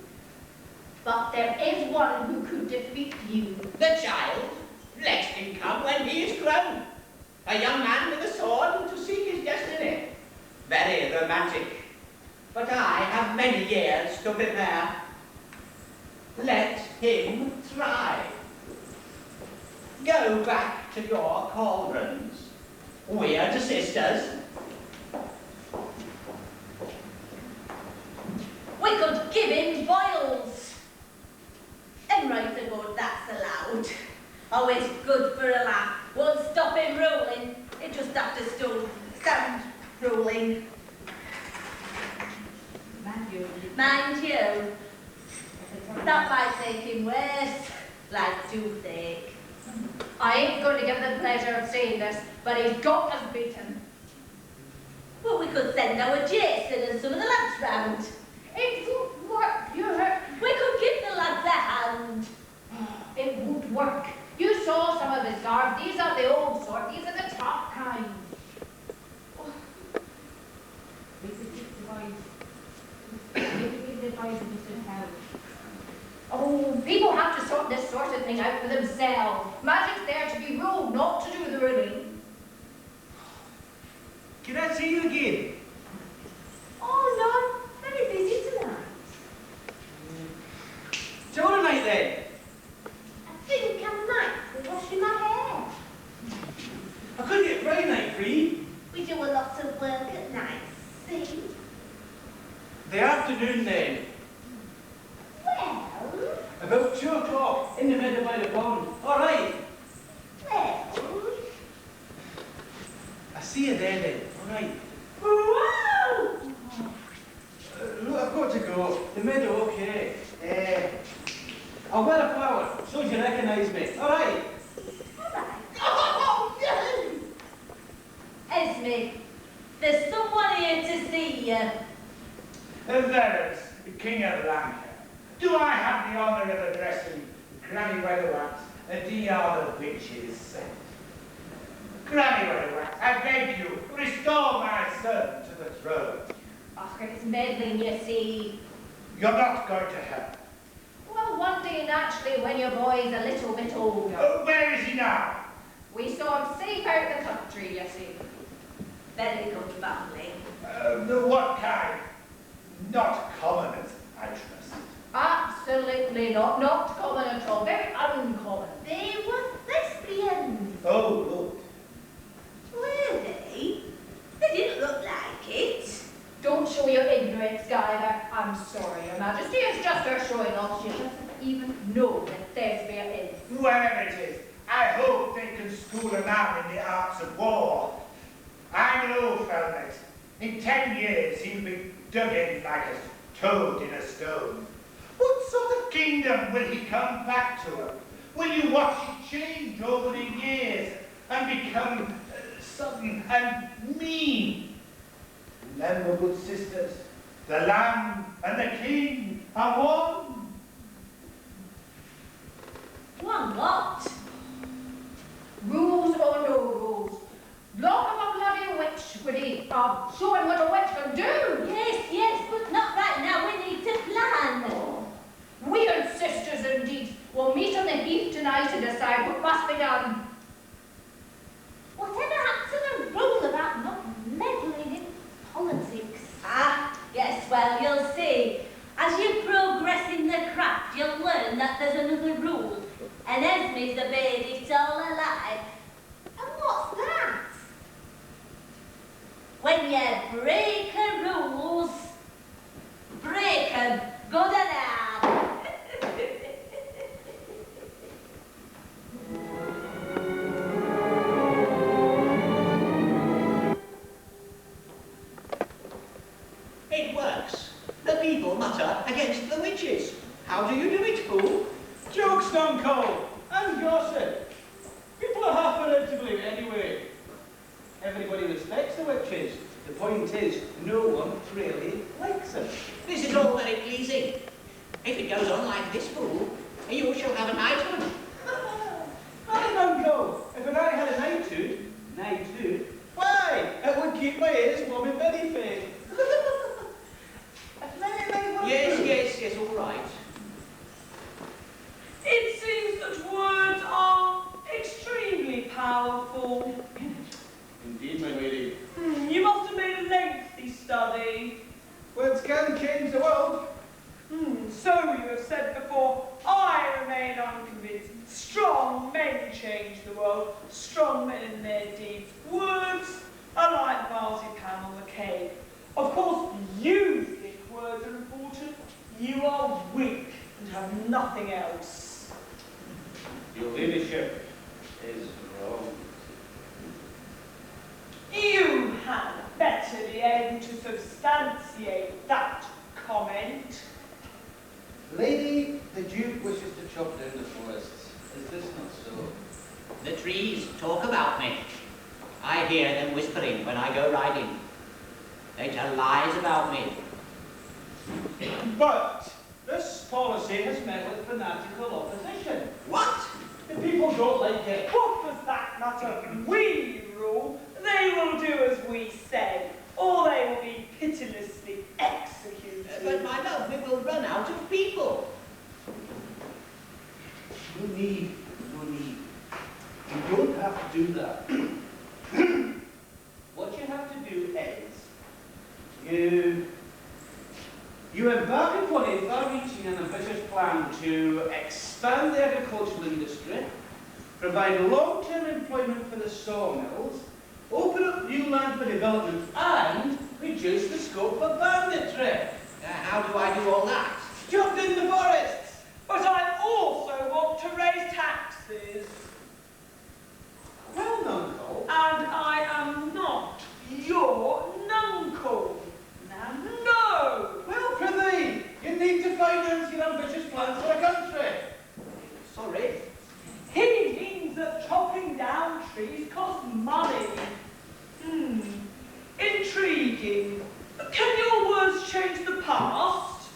But there is one who could defeat you. The child, let him come when he is grown. A young man with a sword to seek his destiny. Very romantic. But I have many years to prepare. Let him try. Go back to your cauldrons. Wyrd Sisters. We could give him boils. And right the good, that's allowed. Always good for a laugh. Won't stop him rolling. It just have to stand rolling. Mind you, that might make him worse, like toothache. I ain't going to give the pleasure of saying this, but he's got us beaten. Well, we could send our Jason and some of the lads round. It won't work, you heard. We could give the lads a hand. It won't work. You saw some of his guards. These are the old sort. These are the tough kind. Oh, people have to sort this sort of thing out for themselves. Magic's there to be ruled, not to do the ruling. Can I see you again? Oh, no, very busy tonight. So all night then? I think I might be washing my hair. I couldn't get Friday night free. We do a lot of work at night, see? The afternoon then. Well, About 2 o'clock in the meadow by the pond. All right. well. I see you there then. All right. Whoa! Look, I've got to go. The meadow, okay. I'll wear a flower so you recognise me. All right. Oh, no! Esme, there's someone here to see you. There is, King of Lanka. Do I have the honour of addressing Granny Weatherwax, and ye are the witches? Granny Weatherwax, I beg you, restore my son to the throne. Ach, it's meddling, you see. You're not going to help. Well, one day, naturally, when your boy's a little bit older. Where is he now? We saw him safe out the country, you see. Very good family. What kind? Not commoners, I trust. Absolutely not. Not common at all. Very uncommon. They were lesbians. Oh, Were they? They didn't look like it. Don't show your ignorance, Guyver. I'm sorry, Your Majesty. It's just her showing off. She doesn't even know what Thesbia is. Lord. Whoever it is, I hope they can school a man in the arts of war. I'm an old fellow. In 10 years, he'll be dug in like a toad in a stone. What sort of kingdom will he come back to? Will you watch it change over the years and become sudden and mean? Remember, good sisters, the Lamb and the King are one. One what? Rules or no rules. Lock up a bloody witch with it. Show him what a witch can do. Yes, but not right now. We need to plan. Wyrd Sisters, indeed. We'll meet on the heath tonight and decide what must be done. Whatever happened to the rule about not meddling in politics? Ah, yes, well, you'll see. As you progress in the craft, you'll learn that there's another rule. And Esme's obeyed it all her life. And what's that? When you break her rules, break 'em good and hard. It works. The people mutter against the witches. How do you do it, fool? Jokes don't call. And gossip. People are half allowed to believe it anyway. Everybody respects the witches. The point is, no one really likes them. This is all very pleasing. If it goes on like this, fool, you shall have a knighthood. Not an uncle. If an I had a knighthood, keep my ears warm in belly fig. Yes, all right. It seems that words are extremely powerful. Indeed, my lady. You must have made a lengthy study. Words can change the world. So you have said before, I remain unconvinced. Strong men change the world. Strong men in their deeds. Words are like marzipan on the cake. Of course, you think words are important. You are weak and have nothing else. Your leadership is wrong. You had better be able to substantiate that comment. Lady, the Duke wishes to chop down the forests. Is this not so? The trees talk about me. I hear them whispering when I go riding. They tell lies about me. But this policy has met with fanatical opposition. What? The people don't like it. What does that matter? We rule. They will do as we say, or they will be pitilessly executed. But my love, we will run out of people. No need. You don't have to do that. What you have to do is you embark upon a far-reaching and ambitious plan to expand the agricultural industry, provide long-term employment for the sawmills, open up new land for development, and reduce the scope for banditry. How do I do all that? Chopped in the forests. But I also want to raise taxes. Well, Nuncle. And I am not your nuncle. Now, no! Well, prithee, you need to finance your ambitious plans for the country. Sorry. He means that chopping down trees costs money. Intriguing. Can your words change the past?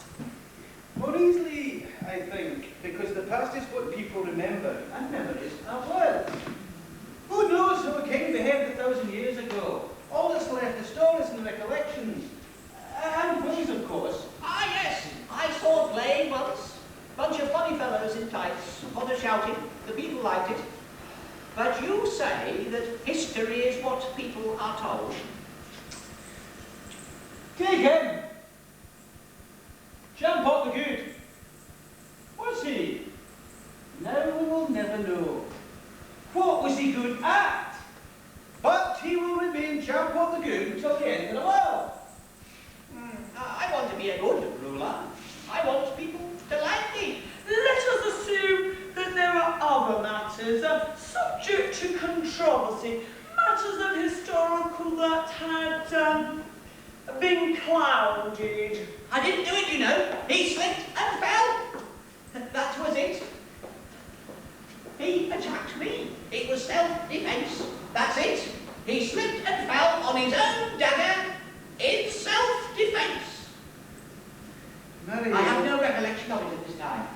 More easily, I think, because the past is what people remember, and memories are words. Who knows how a king behaved 1,000 years ago? All that's left is stories and recollections. And plays, of course. Ah, yes, I saw a play once. Bunch of funny fellows in tights, lot of shouting. The people liked it. But you say that history is what people are told. Take him! Champot the Good. Was he? Now we will never know. What was he good at? But he will remain Champot the Good until the end of the world. I want to be a good ruler. I want people to like me. Let us assume that there are other matters subject to controversy, matters of historical that had been clouded. I didn't do it, you know. He slipped and fell. That was it. He attacked me. It was self-defense. That's it. He slipped and fell on his own dagger in self-defense. Mary, I have no recollection of it at this time.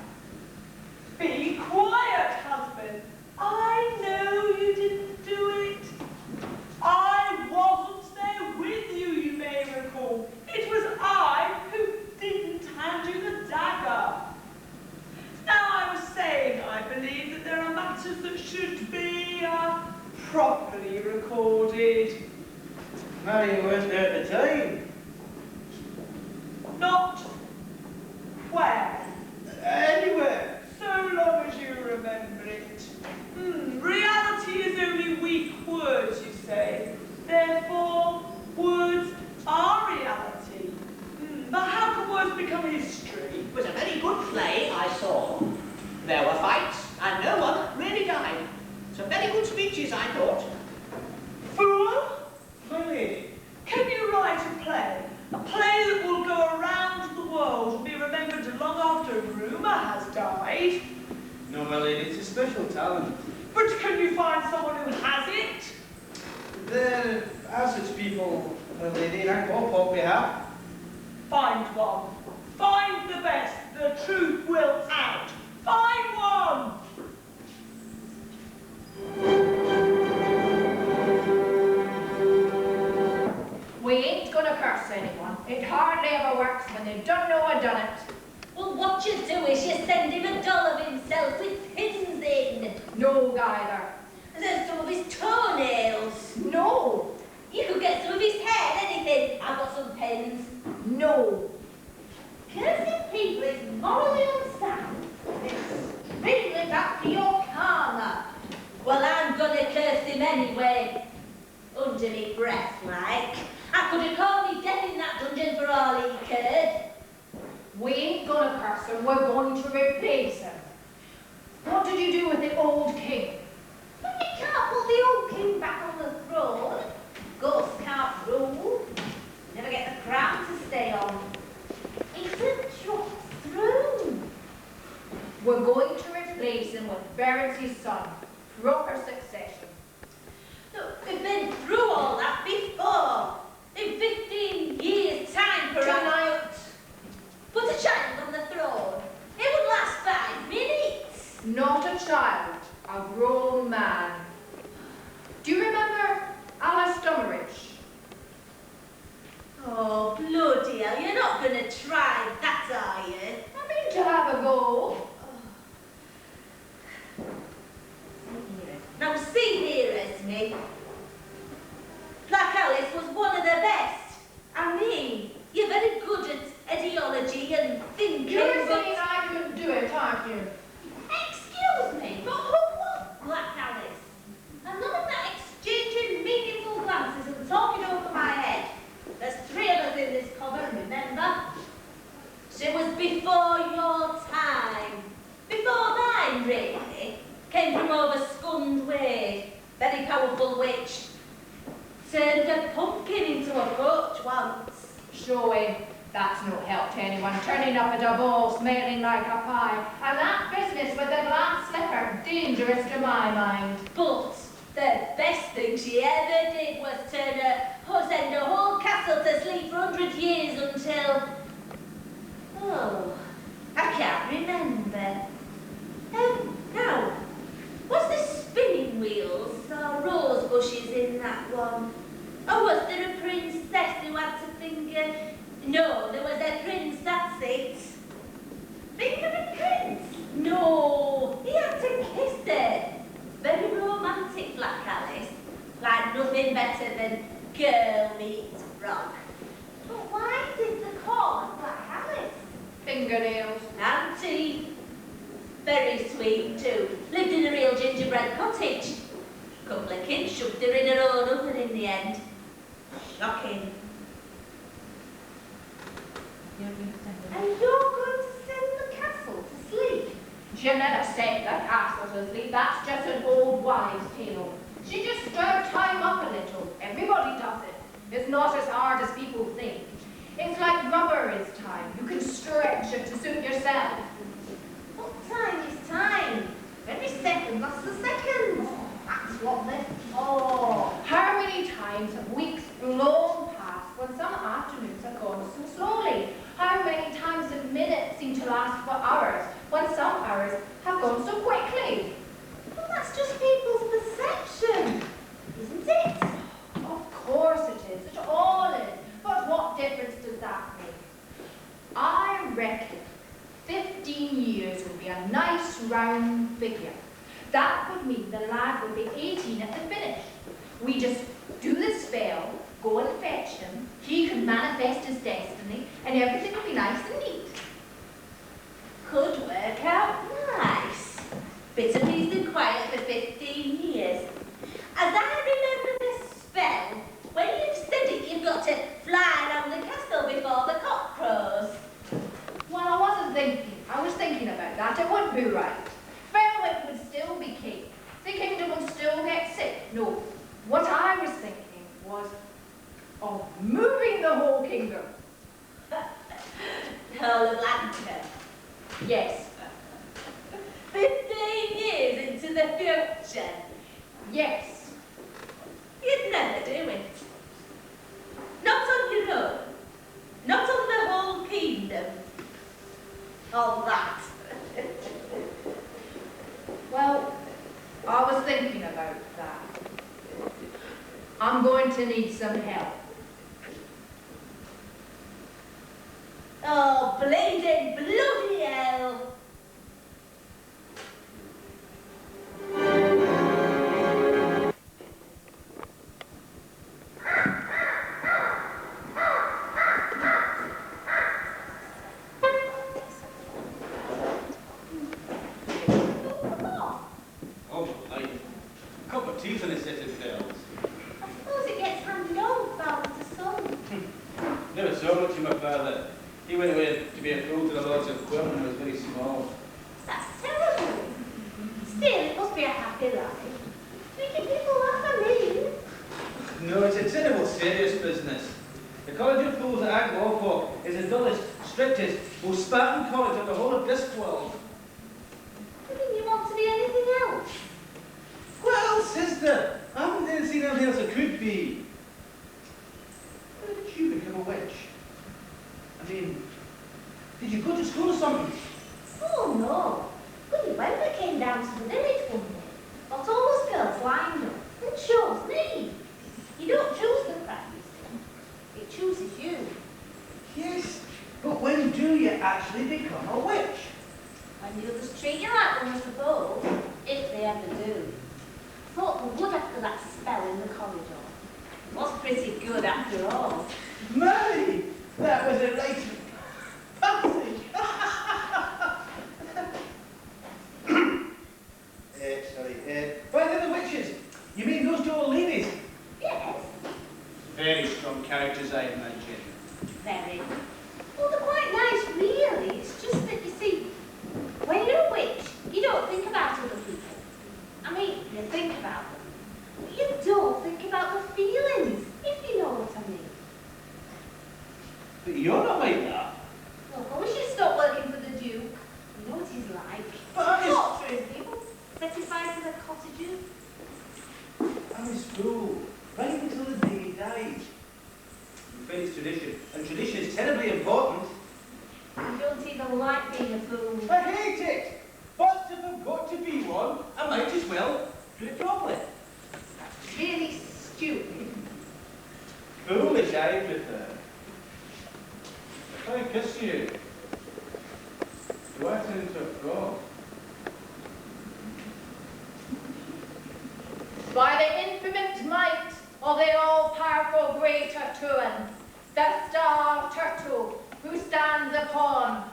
Be quiet, husband. I know you didn't do it. I wasn't there with you, you may recall. It was I who didn't hand you the dagger. Now, I was saying, I believe that there are matters that should be properly recorded. Mary wasn't there at the time. Not where. Anywhere. So long as you remember it. Reality is only weak words, you say. Therefore, words are reality. But how can words become history? It was a very good play I saw. There were fights, and no one really died. Some very good speeches, I thought. Fool? My lady. Can you write a play? A play that will go around the world and be remembered long after rumour has died? No, my lady, it's a special talent. But can you find someone who has it? There are such people, my lady, and I hope what we have. Find one. Find the best. The truth will out. Find one! We ain't gonna curse anyone. It hardly ever works when they don't know I done it. Well, what you do is you send him a doll of himself with pins in. No, Guyver. There's some of his toenails. No. You could get some of his hair, anything. I've got some pins. No. Cursing people is morally unsound. Extremely bad for your karma. Well, I'm gonna curse him anyway. Under me breath, like. I could have called me death in that dungeon for all he cared. We ain't gonna curse him, we're going to replace him. What did you do with the old king? But we can't put the old king back on the throne. Ghosts can't rule. Never get the crown to stay on. It's a drop through. We're going to replace him with Verity son. Proper succession. Look, we've been through all that before. In 15 years' time, perhaps. Put a child on the throne. It would last 5 minutes. Not a child, a grown man. Do you remember Alice Dummeridge? Oh, bloody hell, you're not going to try that, are you? I mean to have a go. Now see here, Esme. Black Alice was one of the best. I mean, you're very good at ideology and thinking, You're but... saying I couldn't do it, aren't you? Excuse me, but who was Black Alice? And none of that exchanging meaningful glances and talking over my head. There's 3 of us in this coven, remember? She was before your time. Before mine, really. Came from over Scund Way. Very powerful witch. Turned a pumpkin into a coach once. Showing that's no help to anyone. Turning up at a ball, smelling like a pie. And that business with the glass slipper, dangerous to my mind. But the best thing she ever did was send a whole castle to sleep for 100 years until... Oh, I can't remember. Now, was there spinning wheels or rose bushes in that one? Or was there a princess who had to finger... No, there was a prince, that's it. Finger a prince? No, he had to kiss her. Very romantic, Black Alice. Like nothing better than girl meets frog. But why did they call her Black Alice? Fingernails. And teeth. Very sweet too. Lived in a real gingerbread cottage. Couple of kids shoved her in her own oven in the end. Shocking. And you're going to send the castle to sleep? She never said the castle to sleep. That's just an old wives' tale. She just stirred time up a little. Everybody does it. It's not as hard as people think. It's like rubber is time. You can stretch it to suit yourself. What time is time? Every second, that's a second. That's what they're for. How many times have weeks blown past when some afternoons have gone so slowly? How many times have minutes seemed to last for hours when some hours have gone so quickly? Well, that's just people's perception, isn't it? Of course it is. It all is. But what difference does that make? I reckon 15 years would be a nice round figure. That would mean the lad would be 18 at the finish. We just do the spell, go and fetch him, he can manifest his destiny, and everything will be nice and neat. Could work out nice. Bit of peace and quiet for 15 years. As I remember the spell, when you've said it, you've got to fly around the castle before the cock crows. Well, I wasn't thinking. I was thinking about that. It wouldn't be right. Fairwick would still be king. The kingdom would still get sick. No, what I was thinking was of moving the whole kingdom. Whole of Lanka. Yes. 15 years into the future. Yes. You'd never do it. Not on your own. Not on the whole kingdom. All that. Well, I was thinking about that. I'm going to need some help. Oh, bleeding bloody hell! Oh, my life. Cup of tea for the set of girls. I suppose it gets handed on father to son. Never so much of my father. He went away to be a fool to the Lords of Quirn when I was very small. That's terrible. Still, it must be a happy life. Making people laugh at me. No, it's a terrible serious business. The College of Fools at Ankh-Morpork is the dullest, strictest, most Spartan college of the whole of this world. You mean you want to be anything else? Well, sister, I haven't really seen anything else it could be. Why did you become a witch? I mean, did you go to school or something? Oh no. Goody Wember came down to the village one day. Got all those girls lined up and chose me. You don't choose the crowd, you see. It chooses you. Yes, but when do you actually become a witch? When the others treat you like one, I suppose. If they ever do. Thought they would after that spell in the corridor. Was pretty good after all. Mary, that was a right fancy. Why they're the witches? You mean those two old ladies? Yes, Very strong characters, I imagine. very. Well, they're quite nice, really. It's just that, you see, when you're a witch, you don't think about other people. I mean, you think about them. But you don't think about the feelings, if you know what I mean. But you're not like that. Well, I wish you'd stop working for the Duke. You know what he's like. But I was- Torturing people, setting fire to their cottages. I'm his fool, right until the day he died. I'm afraid it's tradition, and tradition is terribly important. You don't even like being a fool. I hate it! But if I've got to be one, I might as well do it properly. That's really stupid. Foolish, I prefer. If I kiss you, do I turn into a frog? By the infinite might of the all-powerful great Turtuan, the star turtle, who stands upon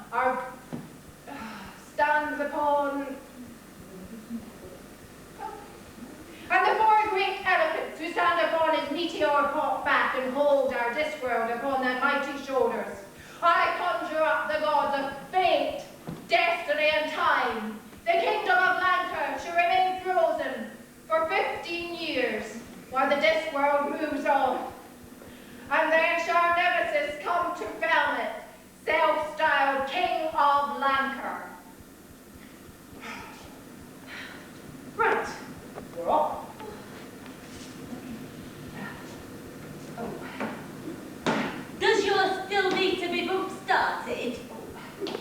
and the four great elephants who stand upon his meteor pot back and hold our Discworld upon their mighty shoulders. I conjure up the gods of fate, destiny, and time. The kingdom of Lancre shall remain frozen for 15 years, while the Discworld moves on. And then shall Nemesis come to Felmet, self-styled King of Lancre. Right, we're off. Does yours still need to be book started?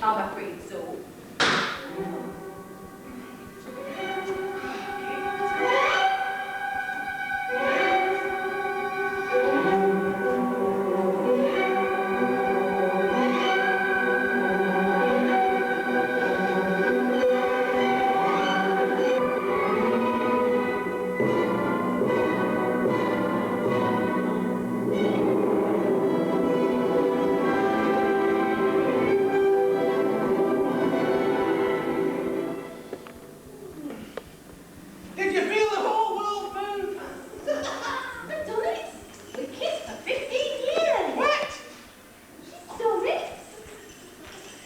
I'm afraid so. Did you feel the whole world move? I've done it. We kissed for 15 years. What? She's done it.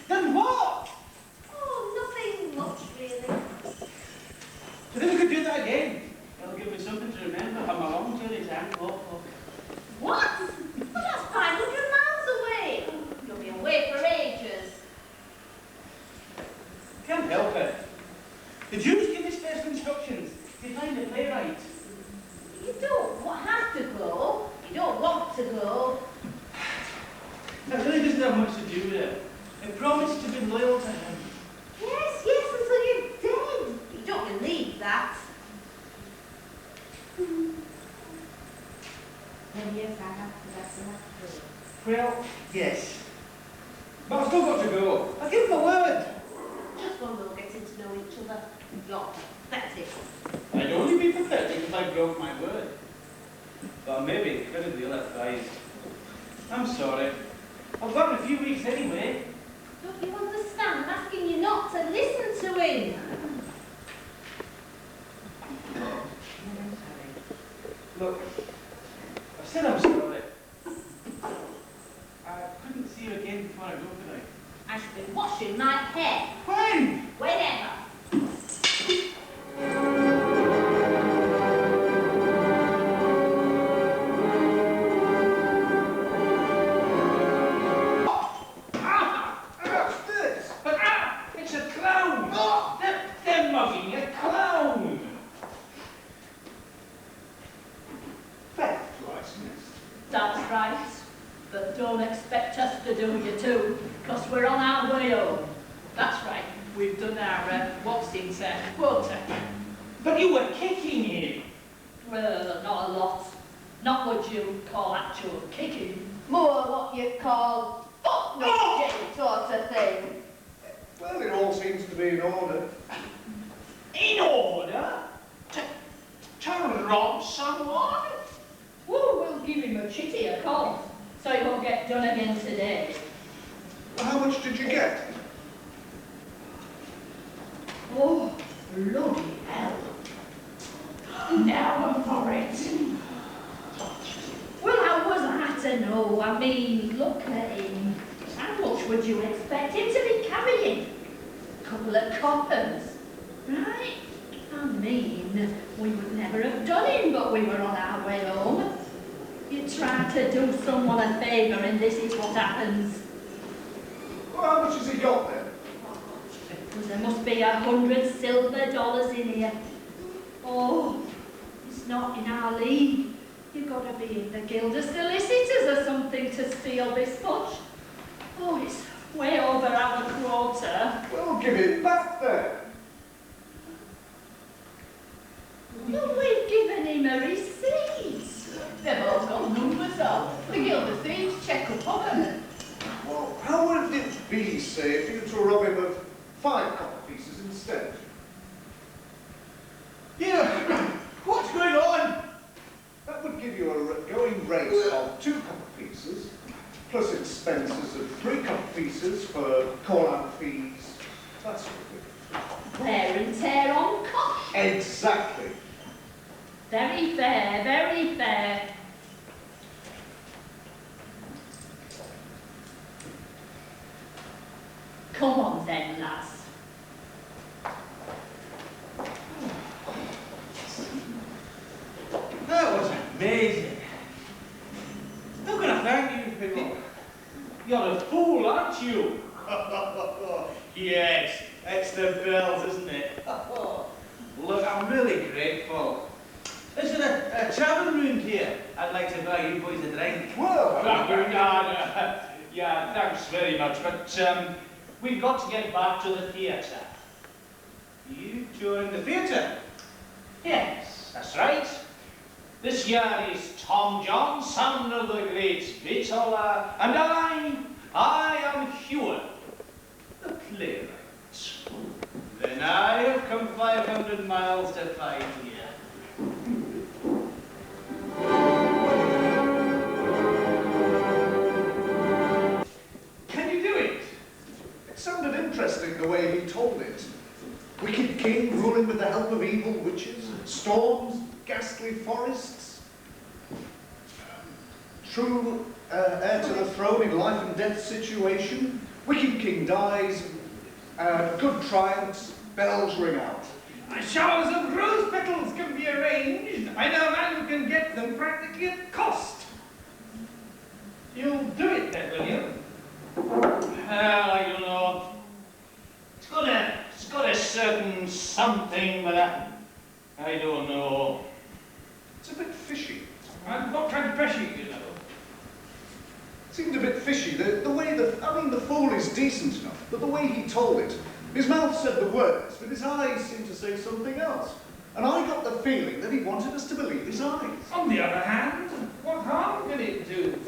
Then what? Oh, nothing much, really. Do you think we could do that again? That'll give me something to remember on my long journey to Ankh-Morpork. What? Well, that's 500 miles away. You'll be away for ages. Can't help it. The Jews give me special instructions to find a playwright. You don't have to go. You don't want to go. That really doesn't have much to do with it. I promised to be loyal to him. Yes, until you're dead. You don't believe that. Then yes, I have to. That's enough. Well, yes. But I've still got to go. I give my word. Just one more getting to know each other. Not pathetic. I'd only be pathetic if I broke my word. But I may be incredibly ill-advised. I'm sorry. I've got in a few weeks anyway. Don't you understand? I'm asking you not to listen to him. Look, I said I'm sorry. I couldn't see you again before I go tonight. I should be washing my hair. When? Whenever. What's this? It's a clown! Oh, they're mugging a clown! Theft license. That's right. But don't expect us to do you too, because we're on our way home. That's right. We've done our, what's it, quota. But you were kicking him. Well, not a lot. Not what you call actual kicking. More what you call footnote sort of thing. Well, it all seems to be in order. In order? To rob someone? Well, we'll give him a chitty, of course, so he won't get done again today. How much did you get? Oh, bloody hell. Now for it. Well, how was I to know? I mean, look at him. How much would you expect him to be carrying? A couple of coppers, right? I mean, we would never have done him, but we were on our way home. You try to do someone a favour and this is what happens. Well, how much has he got then? Well, there must be 100 silver dollars in here. Oh, it's not in our league. You've got to be in the Guild of Solicitors or something to steal this much. Oh, it's way over our quota. Well, give it back then. Well, we've given him a receipt. They've all got numbers on. The Guild of Thieves check up on them. Well, how would it be, say, if you were to rob him of 5 copper pieces instead? Yeah, what's going on? That would give you a going rate of 2 copper pieces, plus expenses of 3 copper pieces for call-out fees, that sort of thing. Wear and tear on cost. Exactly. Very fair, very fair. Come on then, lads. That was amazing. How can I thank you, Philip? You're a fool, aren't you? Yes, it's the bells, isn't it? Look, I'm really grateful. Is there a tavern room here? I'd like to buy you boys a drink. Well, Yeah, thanks very much, but we've got to get back to the theatre. You join the theatre? Yes, that's right. This year is Tom John, son of the great Vitola, and I am Heward, the playwright. Then I have come 500 miles to find you. Can you do it? it sounded interesting the way he told it. Wicked king ruling with the help of evil witches, storms, ghastly forests. True heir to the throne in life and death situation. Wicked king dies, good triumphs, bells ring out. Showers of rose petals can be arranged. I know a man who can get them practically at cost. You'll do it then, will you? Well, I don't know. It's got a certain something, but I don't know. It's a bit fishy. I'm not trying to pressure you, you know. Seemed a bit fishy. The way the fool is decent enough, but the way he told it, his mouth said the words, but his eyes seemed to say something else. And I got the feeling that he wanted us to believe his eyes. On the other hand, what harm can it do?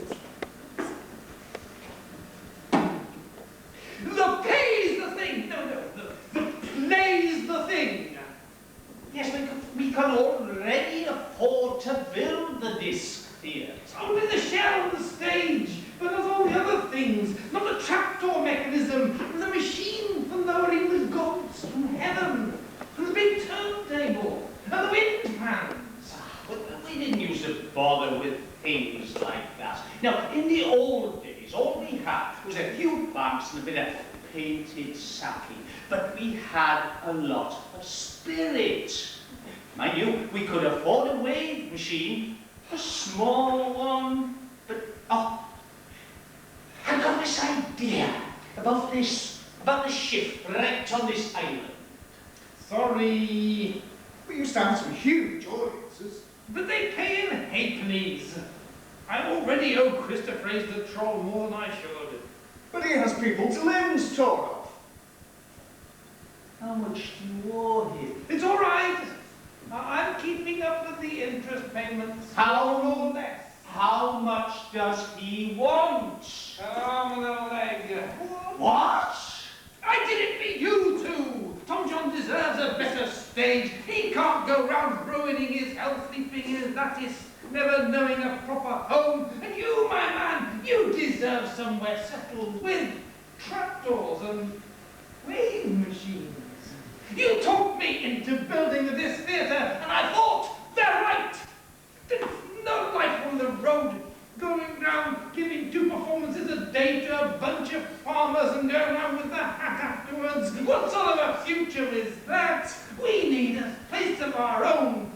things like that. Now, in the old days, all we had was a few banks and a bit of painted sacking, but we had a lot of spirit. Mind you, we could afford a wave machine, a small one, but, oh, I got this idea about the ship wrecked on this island. Sorry. We used to have some huge audiences. But they pay in halfpennies. I already owe Christopher the troll more than I should. But he has people's limbs torn off. How much do you owe him? It's all right. I'm keeping up with the interest payments. How more or less? How much does he want? Arm and a leg. What? I did it for you two. Tom John deserves a better stage. He can't go round ruining his healthy fingers, that is, never knowing a proper home. And you, my man, you deserve somewhere settled with trapdoors and weighing machines. You talked me into building this theatre, and I thought, they're right. There's no life on the road, going round giving 2 performances a day to a bunch of farmers and going around with the hat afterwards. What sort of a future is that? We need a place of our own,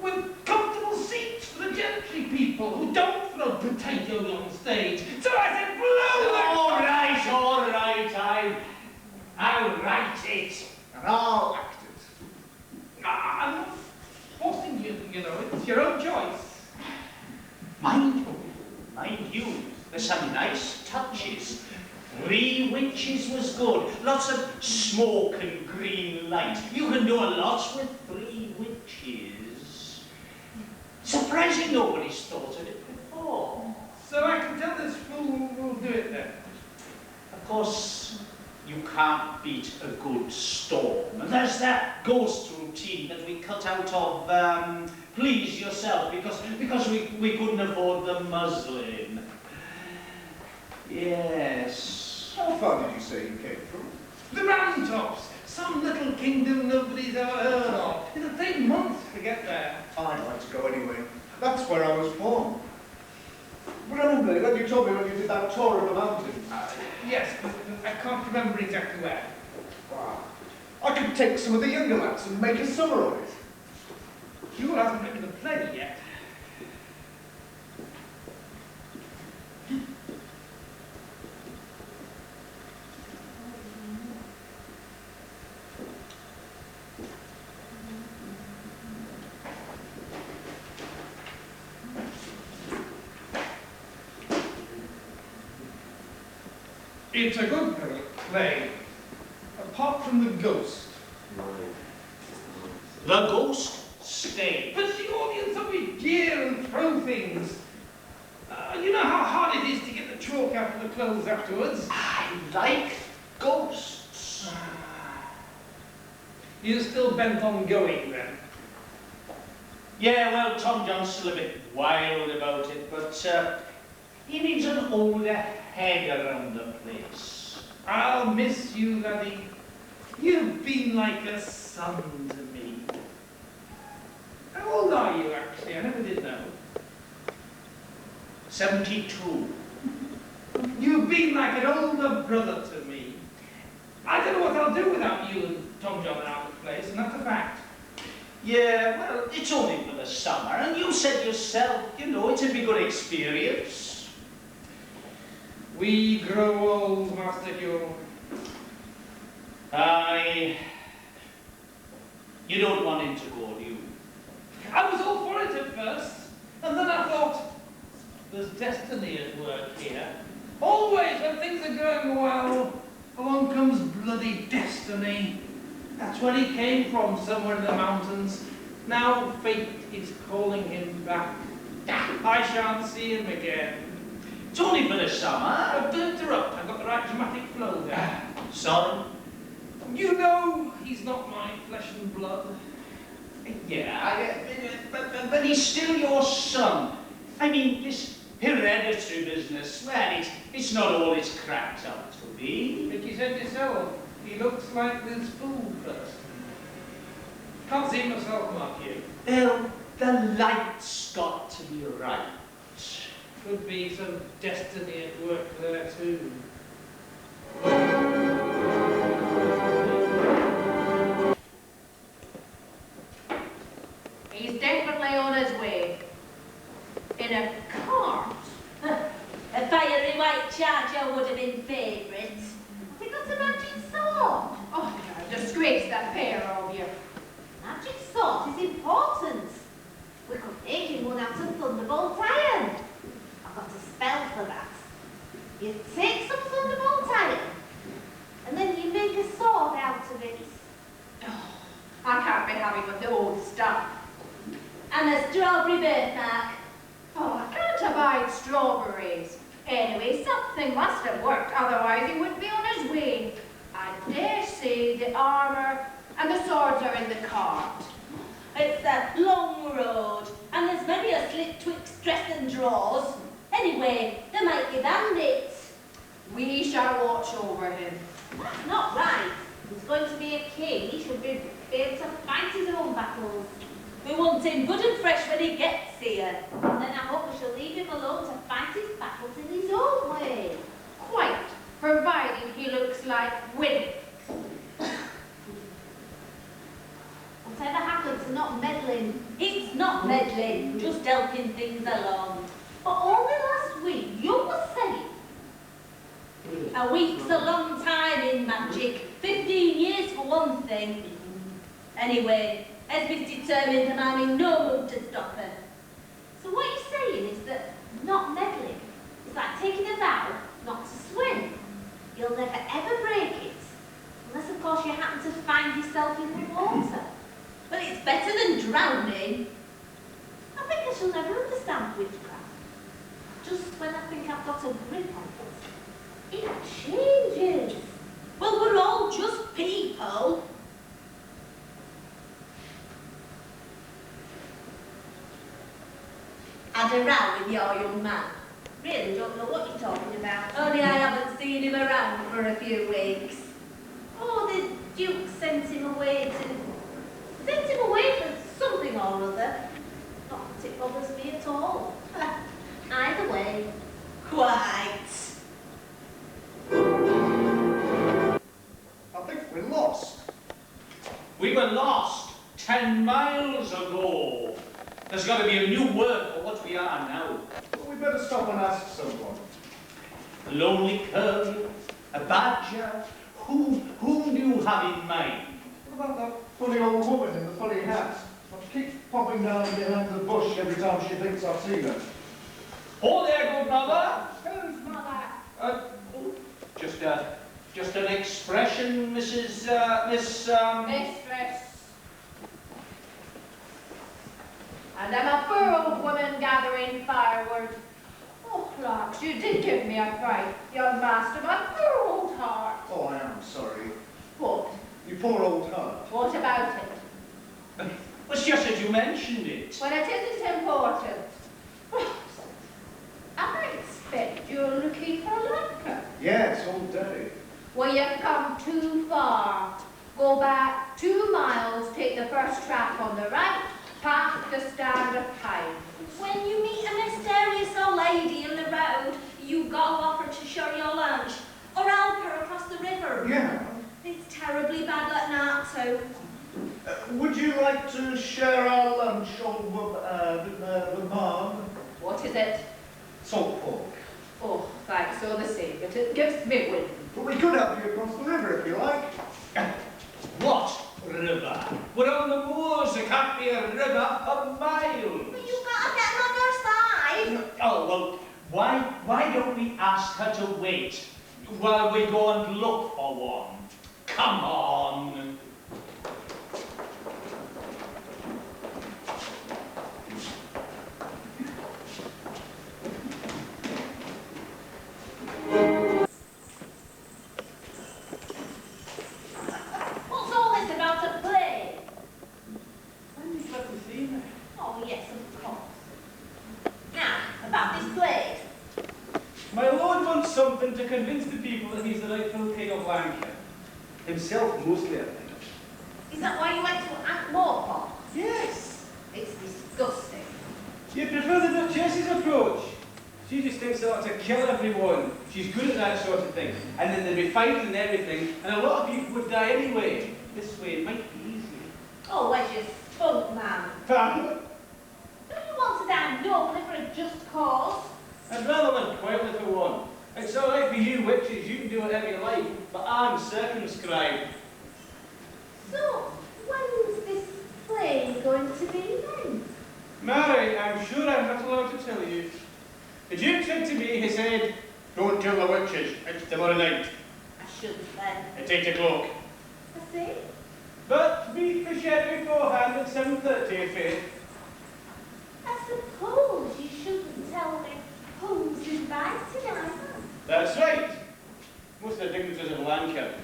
with comfortable seats for the gentry people who don't throw potatoes on stage. So I said, blow the... All right, I'll write it. And I'll act it. I'm not forcing you, you know, it's your own choice. Mind you, there's some nice touches. 3 Witches was good. Lots of smoke and green light. You can do a lot with 3 Witches. Surprising nobody's thought of it before. So I can tell this fool will do it then. Of course, you can't beat a good storm. And there's that ghost routine that we cut out of Please Yourself because we couldn't afford the muslin. Yes. How far did you say you came from? The Round Tops, some little kingdom nobody's ever heard of. It'll take months to get there. I'd like to go anyway. That's where I was born. Remember when you told me when you did that tour of the mountain? Yes, but I can't remember exactly where. Wow. I could take some of the younger lads and make a summer of it. You hasn't written the play yet. It's a good play, apart from the ghost. The ghost stayed. But the audience will be gear and throw things. You know how hard it is to get the chalk out of the clothes afterwards? I like ghosts. You're still bent on going then? Yeah, well, Tom John's still a bit wild about it, but he needs an older head around the place. I'll miss you, laddie. You've been like a son to me. How old are you, actually? I never did know. 72. You've been like an older brother to me. I don't know what I'll do without you and Tom John around the place, and that's a fact. Yeah, well, it's only for the summer, and you said yourself, you know, it'd be a good experience. We grow old, Master Hugh. You don't want him to go, do you? I was all for it at first, and then I thought, there's destiny at work here. Always when things are going well, along comes bloody destiny. That's where he came from, somewhere in the mountains. Now fate is calling him back. I shan't see him again. It's only for the summer. I've built her up. I've got the right dramatic flow there. Son? You know he's not my flesh and blood. Yeah, but he's still your son. I mean, this hereditary business, well, it's not all it's cracked up to be. But you said yourself, he looks like this fool person. Can't see myself, Mark, you. Well, the light's got to be right. Could be some destiny at work there too. He's definitely on his way. In a cart. A fiery white charger would have been favourite. Have we got a magic sword? Oh, you're a disgrace, that pair of you. Magic sword is important. We could make him one out of Thunderbolt iron. I've got a spell for that. You take some Thunderbolt iron, and then you make a sword out of it. Oh, I can't be having with the old stuff. And a strawberry birthmark. Oh, I can't abide strawberries. Anyway, something must have worked, otherwise he wouldn't be on his way. I dare say the armour and the swords are in the cart. It's a long road, and there's many a slip twixt dress and drawers. Anyway, there might be bandits. We shall watch over him. That's not right. He's going to be a king. He should be able to fight his own battles. We want him good and fresh when he gets here. And then I hope we shall leave him alone to fight his battles in his own way. Quite, providing he looks like winning. Whatever happens, not meddling. It's not meddling, just helping things along. But only last week, you were saying. A week's a long time in magic. 15 years for one thing. Anyway, Esme's determined and I'm in no mood to stop her. So what you're saying is that not meddling is like taking a vow not to swim. You'll never ever break it. Unless, of course, you happen to find yourself in the water. But it's better than drowning. I think I shall never understand witchcraft. Just when I think I've got a grip on it, it changes. Well, we're all just people. Had a row with your young man. Really don't know what you're talking about. Only I haven't seen him around for a few weeks. Oh, the Duke sent him away for something or other. Not that it bothers me at all. Either way, quite. I think we're lost. We were lost 10 miles ago. There's got to be a new word for what we are now. Well, we better stop and ask someone. A lonely curlew, a badger. Who do you have in mind? What about that funny old woman in the funny hat? She keeps popping down behind the bush every time she thinks I've seen her. Oh, there, good mother. Who's mother? Just an expression, Mistress. And I'm a poor old woman gathering firewood. Oh, Clark, you did give me a fright, young master, my poor old heart. Oh, I am sorry. What? You poor old heart. What about it? It's just that you mentioned it. Well, it isn't important. I expect you're looking for liquor. Yes, all day. Well, you've come too far. Go back 2 miles, take the first track on the right, past the stand of pines. When you meet a mysterious old lady in the road, you've got to offer to share your lunch or help her across the river. Yeah. It's terribly bad at night, so. Would you like to share our lunch on the barn? What is it? Salt pork. Oh, thanks, all the same, but it gives me wind. But we could help you across the river if you like. What river? We're on the moors. There can't be a river for miles. But you've got to get them on your side. Oh, well, why don't we ask her to wait while we go and look for one? Come on. What's all this about a play? I'm glad to see you. Oh, yes, of course. Now, about this play. My lord wants something to convince the people that he's the rightful king of Lancashire. Himself mostly, I think. Is that why you went to Aunt Morpeth? Yes. It's disgusting. You prefer the Duchess's approach. She just thinks they ought to kill everyone. She's good at that sort of thing. And then they'd be fighting and everything, and a lot of people would die anyway. This way it might be easier. Oh, where's your spunk, man? Pardon? Don't you want to die nobly for a just cause? I'd rather live quietly for one. It's all right for you witches, you can do whatever you like, but I'm circumscribed. So, when's this play going to be then? Mary, I'm sure I'm not allowed to tell you. The Duke said to me, he said, don't tell the witches, it's tomorrow night. I shouldn't then. At 8 o'clock. I see. But meet the shed beforehand at 7:30, if I suppose you shouldn't tell me who's invited either. That's right. Most of the dignitaries of Lancaster.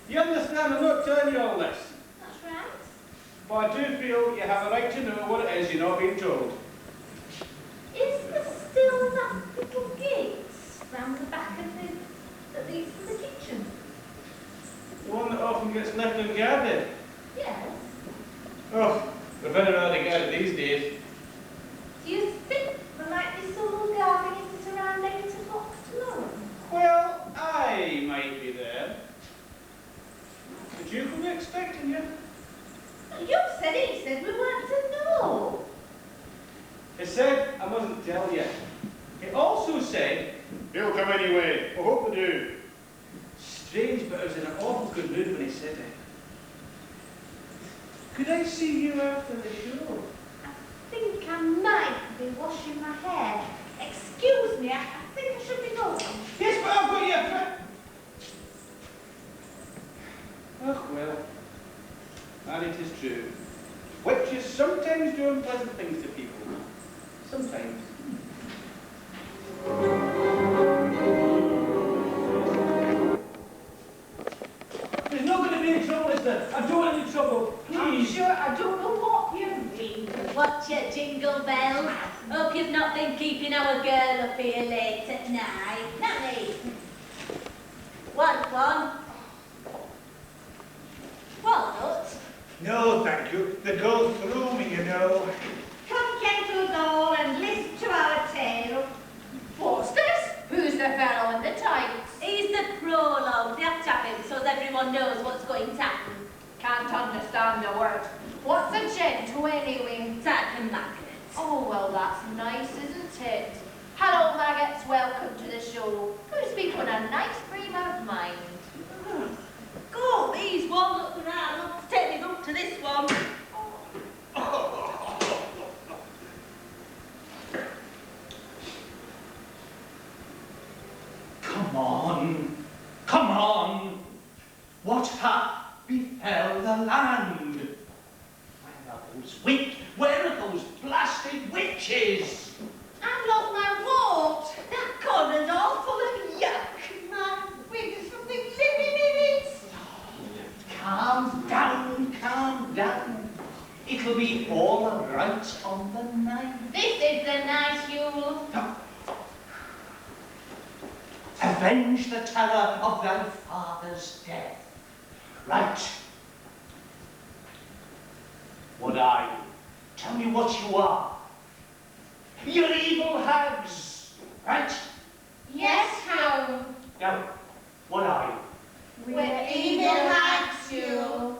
You understand, I'm not telling you all this. That's right. But I do feel you have a right to know what it is you're not being told. Is there still that little gate round the back of that leads to the kitchen? The one that often gets left unguarded. Yes. Oh, we're better out to guard it these days. Do you think there might be someone guarding it at around 8 o'clock tomorrow? Well, I might be there. The Duke will be expecting you. You said he said we weren't to know. He said I mustn't tell you. He also said, he'll come anyway. I hope they do. Strange, but I was in an awful good mood when he said it. Could I see you after the show? I think I might be washing my hair. Excuse me, I think I should be going. Yes, but I've got your friend. Oh, well. And it is true. Witches sometimes do unpleasant things to people. Sometimes. There's not going to be any trouble, is there? I don't want any trouble. Please. I'm sure I don't know what you mean. Watch your jingle bells. Hope you've not been keeping our girl up here late at night. Nanny. Want one? Walnut? No, thank you. They go through me, you know. Come, Kento doll, and listen to our tale. What's this? Who's the fellow in the tights? He's the prologue. They have to have him so that everyone knows what's going to happen. Can't understand a word. What's a gentoo anyway? It's like a magnet. Oh, well, that's nice, isn't it? Hello, maggots. Welcome to the show. Puts people in a nice frame of mind. Go, these walnuts around. I'll take me up to this one. Come on, come on. What hath befell the land? Where are those blasted witches? I've lost my wart. That corner's all full of yuck. My wig's something living in it. Calm down, calm down. It'll be all right on the night. This is the night you'll... Avenge the terror of thy father's death. Right. What are you? Tell me what you are. You're evil hags, right? Yes, Hound. Now, what are you? We're evil hags, you.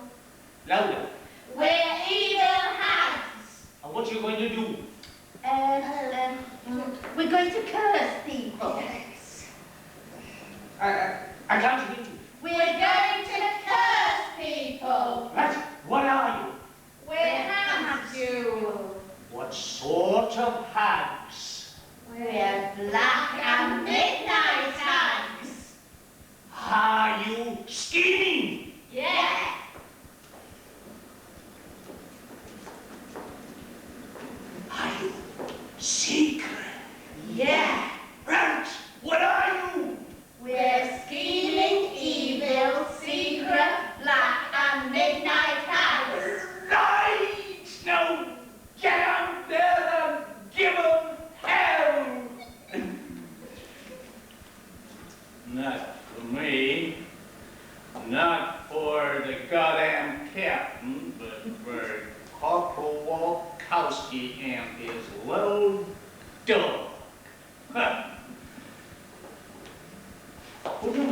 Louder. We're evil hags. And what you going to do? We're going to curse people. I can't hear you. We're going to curse people. Right? What are you? We're hags, you. What sort of hags? We're black and midnight hags. Are you scheming? Yeah. Are you secret? Yeah. Right. What are you? We're scheming, evil, secret, black and midnight hags. Right. Now get out there and give 'em hell.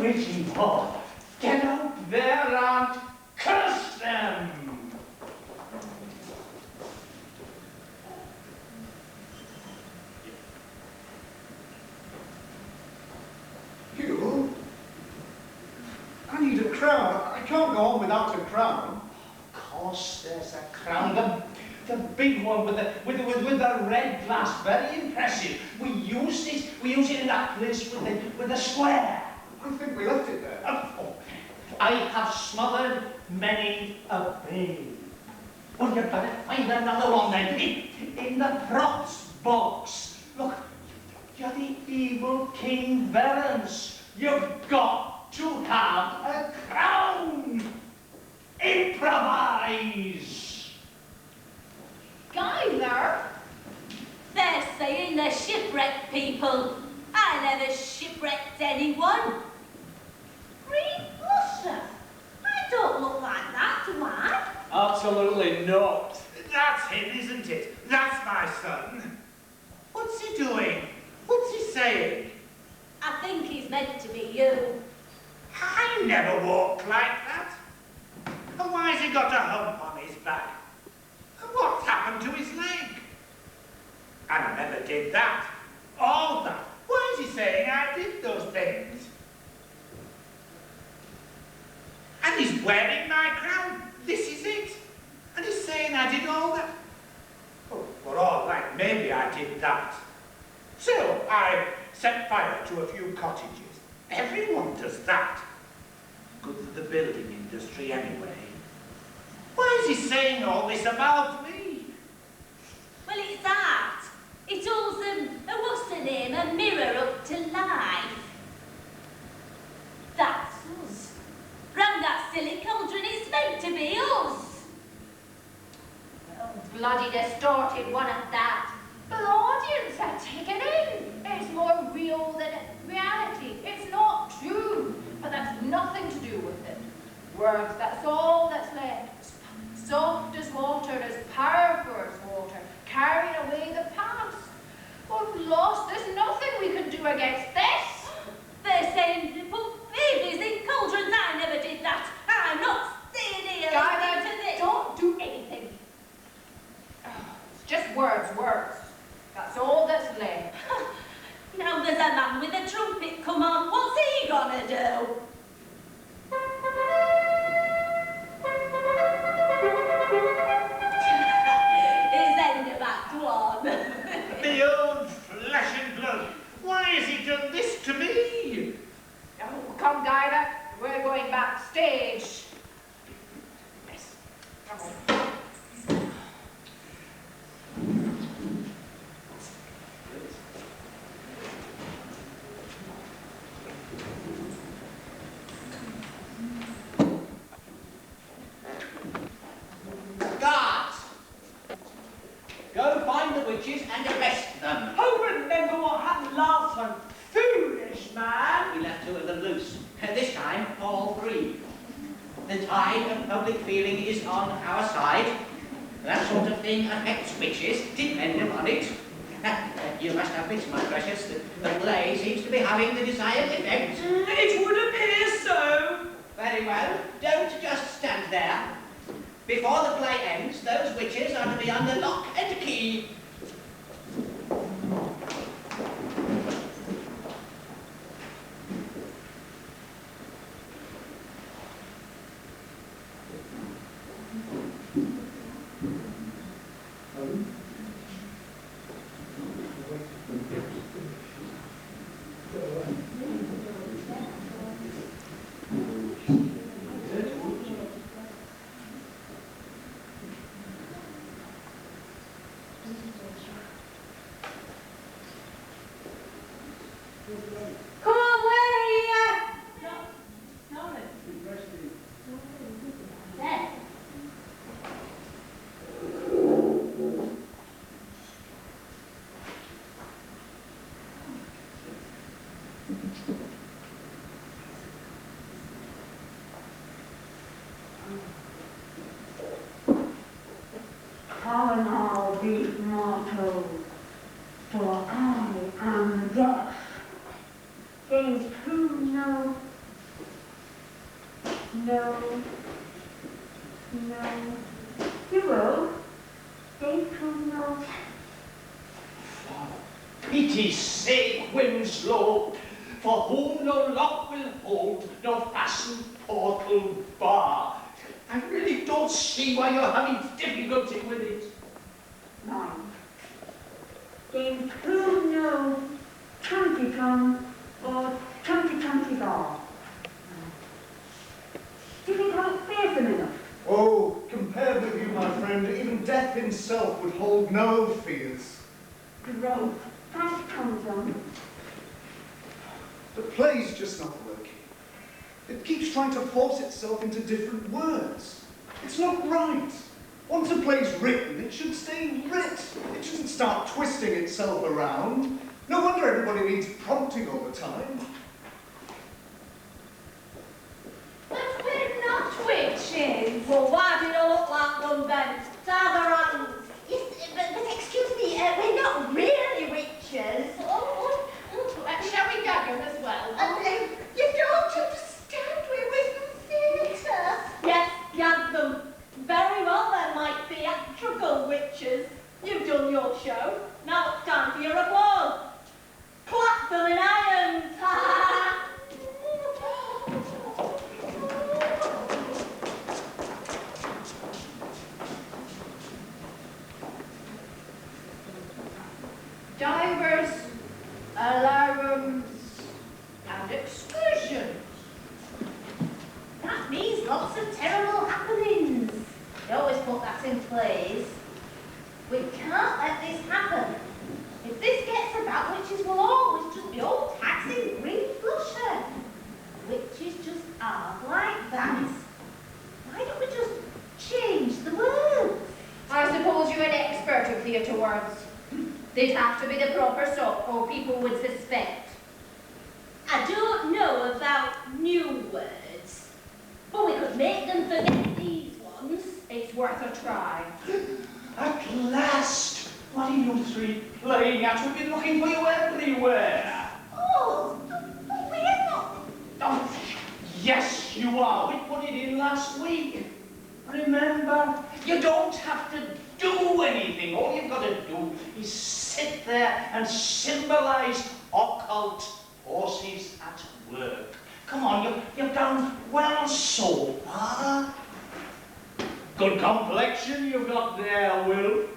witchy mob. Get out there and curse them! Hugh? I need a crown. I can't go on without a crown. Of course there's a crown. The big one with the red glass, very impressive. We used it in that place with the square. I think we left it there. I have smothered many a babe. Well, you better find another one then. In the props box. Look, you're the evil King Valens. You've got to have a crown. Improvise. Guyler? They're saying they're shipwrecked people. I never shipwrecked anyone. Green blusher? I don't look like that, do I? Absolutely not. That's him, isn't it? That's my son. What's he doing? What's he saying? I think he's meant to be you. I never walked like that. And why's he got a hump on his back? And what's happened to his leg? And I never did that. All that. Why is he saying I did those things? And he's wearing my crown. This is it. And he's saying I did all that. Oh, well, all right, maybe I did that. So I set fire to a few cottages. Everyone does that. Good for the building industry anyway. Why is he saying all this about me? Well, it's art. It holds what's the name, a mirror up to life. That's us. Round that silly cauldron, it's meant to be us. Oh, bloody distorted one at that. The audience are taken in. It's more real than reality. It's not true. But that's nothing to do with it. Words, that's all that's left. Soft as water, as powerful as water, carrying away the past. We've lost. There's nothing we can do against this. They're saying to put babies in cauldrons. I never did that. I'm not staying here listening to this. Don't do anything. It's just words. That's all that's left. Now there's a man with a trumpet come on. What's he gonna do? His end of Act One. My own flesh and blood. Why has he done this to me? Oh, come, Dinah. We're going backstage. Yes. Come on. Guards! Go find the witches and arrest them. Oh, remember what happened last time? Foolish man. We left two of them loose. And this time, all three. The tide of public feeling is on our side. That sort of thing affects witches, depend upon it. You must admit, my precious, that the play seems to be having the desired effect. It would appear so. Very well. Don't just stand there. Before the play ends, those witches are to be under lock and key. How now be mortals, for I am death. Is who know No. No. You will. They come not. Pity sake, Winslow, for whom no lock will hold, no fastened portal bar. I really don't see why you're having difficulty with it. Nine. They prove no come or come bar. Do you think I fear them enough? Oh, compared with you, my friend, even death himself would hold no fears. Grow. Comes on. The play's just not working. It keeps trying to force itself into different words. It's not right. Once a play's written, it should stay writ. It shouldn't start twisting itself around. No wonder everybody needs prompting all the time. But we're not witches. Well, why do you look like one then? Gather Yes, but excuse me, we're not really witches. Shall we gag him as well? You don't understand, we're with theatre. Yes, gag them. Very well, there might be theatrical witches. You've done your show. Now it's time for your applause. Clap them in irons. Divers, alarums, and excursions. That means lots of terrible happenings. They always put that in plays. We can't let this happen. If this gets about, witches will always just be old taxing green flusher. Witches just are like that. Why don't we just change the words? I suppose you're an expert of theatre words. They'd have to be the proper sort, or people would suspect. I don't know about new words, but we could make them forget these ones. It's worth a try. At last! What are you three playing at? We've been looking for you everywhere. Oh, but we're not. Oh, yes, you are. We put it in last week. Remember? You don't have to do anything. All you've got to do is sit there and symbolize occult forces at work. Come on, you've done well so far. Good complexion you've got there, Will.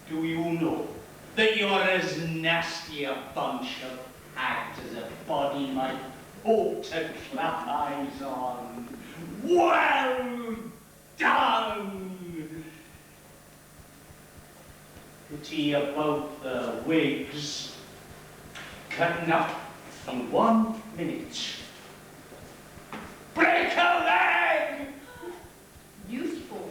Do you know that you're as nasty a bunch of hags as a body might hope to clap eyes on? Well done! Pity about the wigs. Cutting up in 1 minute. Break a leg! Useful.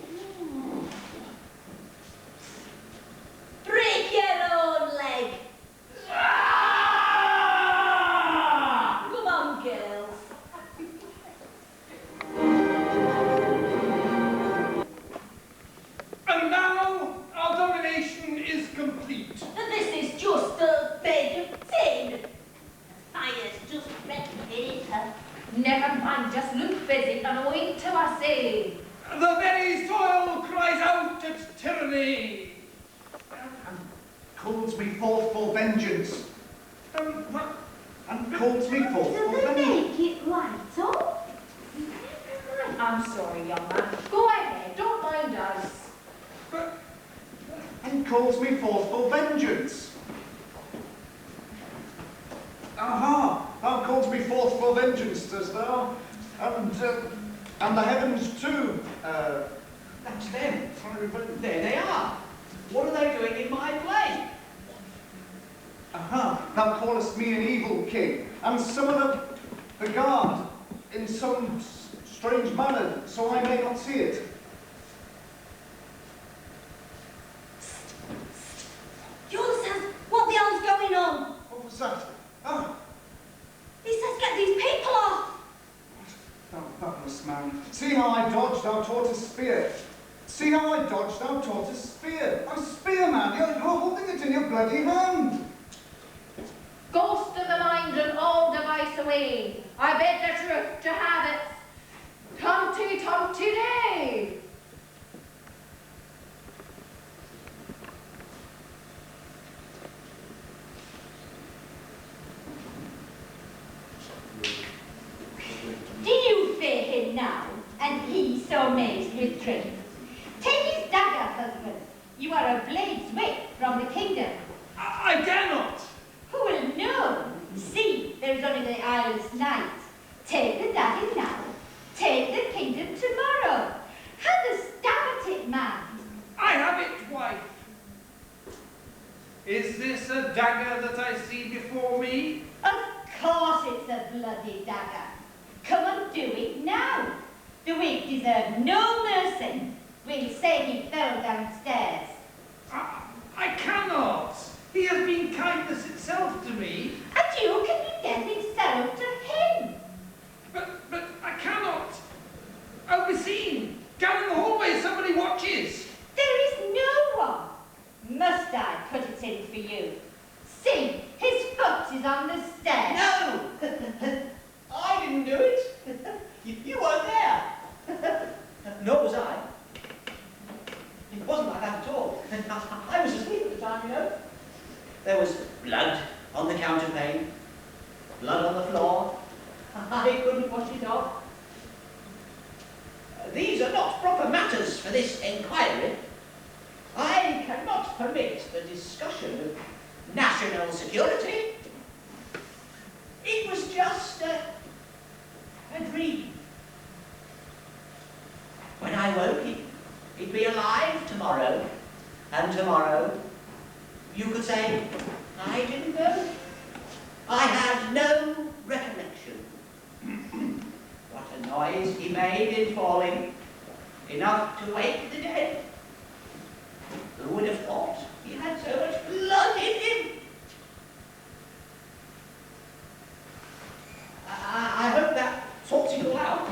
Break your own leg. Ah! Come on, girls. And now our domination is complete. This is just a big thing. The fire's just red paper. Never mind, just look busy and wait till I say. The very soil cries out its tyranny. And calls me forth for vengeance. What? And calls me forth Do for they vengeance. make it light up? I'm sorry, young man. Go ahead, don't mind us. But And calls me forth for vengeance. Aha! Thou calls me forth for vengeance, dost thou? And the heavens too. That's them. There they are. What are they doing in my play? Aha! Thou callest me an evil king, and summon up the guard in some strange manner, so I may not see it. Ulysses, what the hell's going on? What was that? Ah! He says get these people off. Thou thoughtless man, see how I dodged, thou tortoise spear. See how I dodged, thou tortoise spear. A spear, man, you're holding it in your bloody hand. Ghost of the mind and all device away. I beg the truth to have it. Humpty Dumpty Day. Do you fear him now, and he so amazed with drink? Take his dagger, husband. You are a blade's width from the kingdom. I dare not. Who will know? See, there is only the Isle's night. Take the dagger now. Take the kingdom tomorrow. Have a stab at it, man. I have it, wife. Is this a dagger that I see before me? Of course it's a bloody dagger. Come and do it now. The weak deserve no mercy. We'll say he fell downstairs. I cannot. He has been kindness itself to me. And you can be death itself to him. But I cannot. I'll be seen. Down in the hallway, somebody watches. There is no one. Must I put it in for you? See, his foot is on the stairs. No! I didn't do it. You weren't there. Nor was I. It wasn't like that at all. I was asleep at the time, you know. There was blood on the counterpane, blood on the floor. I couldn't wash it off. These are not proper matters for this inquiry. I cannot permit the discussion of national security. It was just a dream. When I woke, he'd be alive tomorrow, and tomorrow you could say, I didn't know. I had no recollection. What a noise he made in falling, enough to wake the dead. Who would have thought he had so much blood in him? I hope that sorts it all out.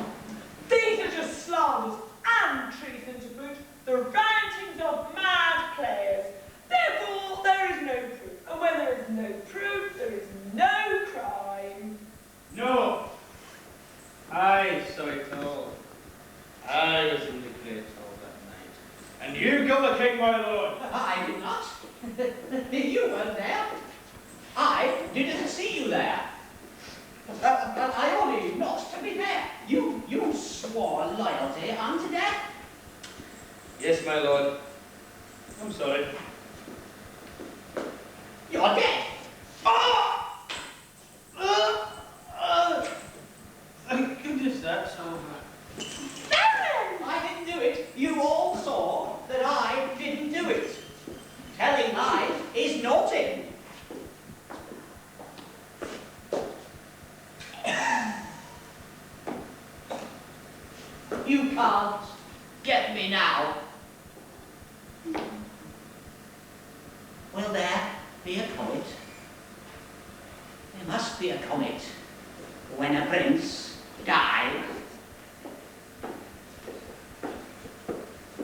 These are just slanders and treason to boot, the rantings of mad players. Therefore, there is no proof. And when there is no proof, there is no crime. No. I saw it all. I was in the great hall that night. And you killed the king, my lord. I did not. You weren't there. I didn't see you there. I order you not to be there. You swore loyalty unto death. Yes, my lord. I'm sorry. You're dead. Thank goodness that's over. I didn't do it. You all saw that I didn't do it. Telling lies is naughty. You can't get me now. Will there be a comet? There must be a comet when a prince dies.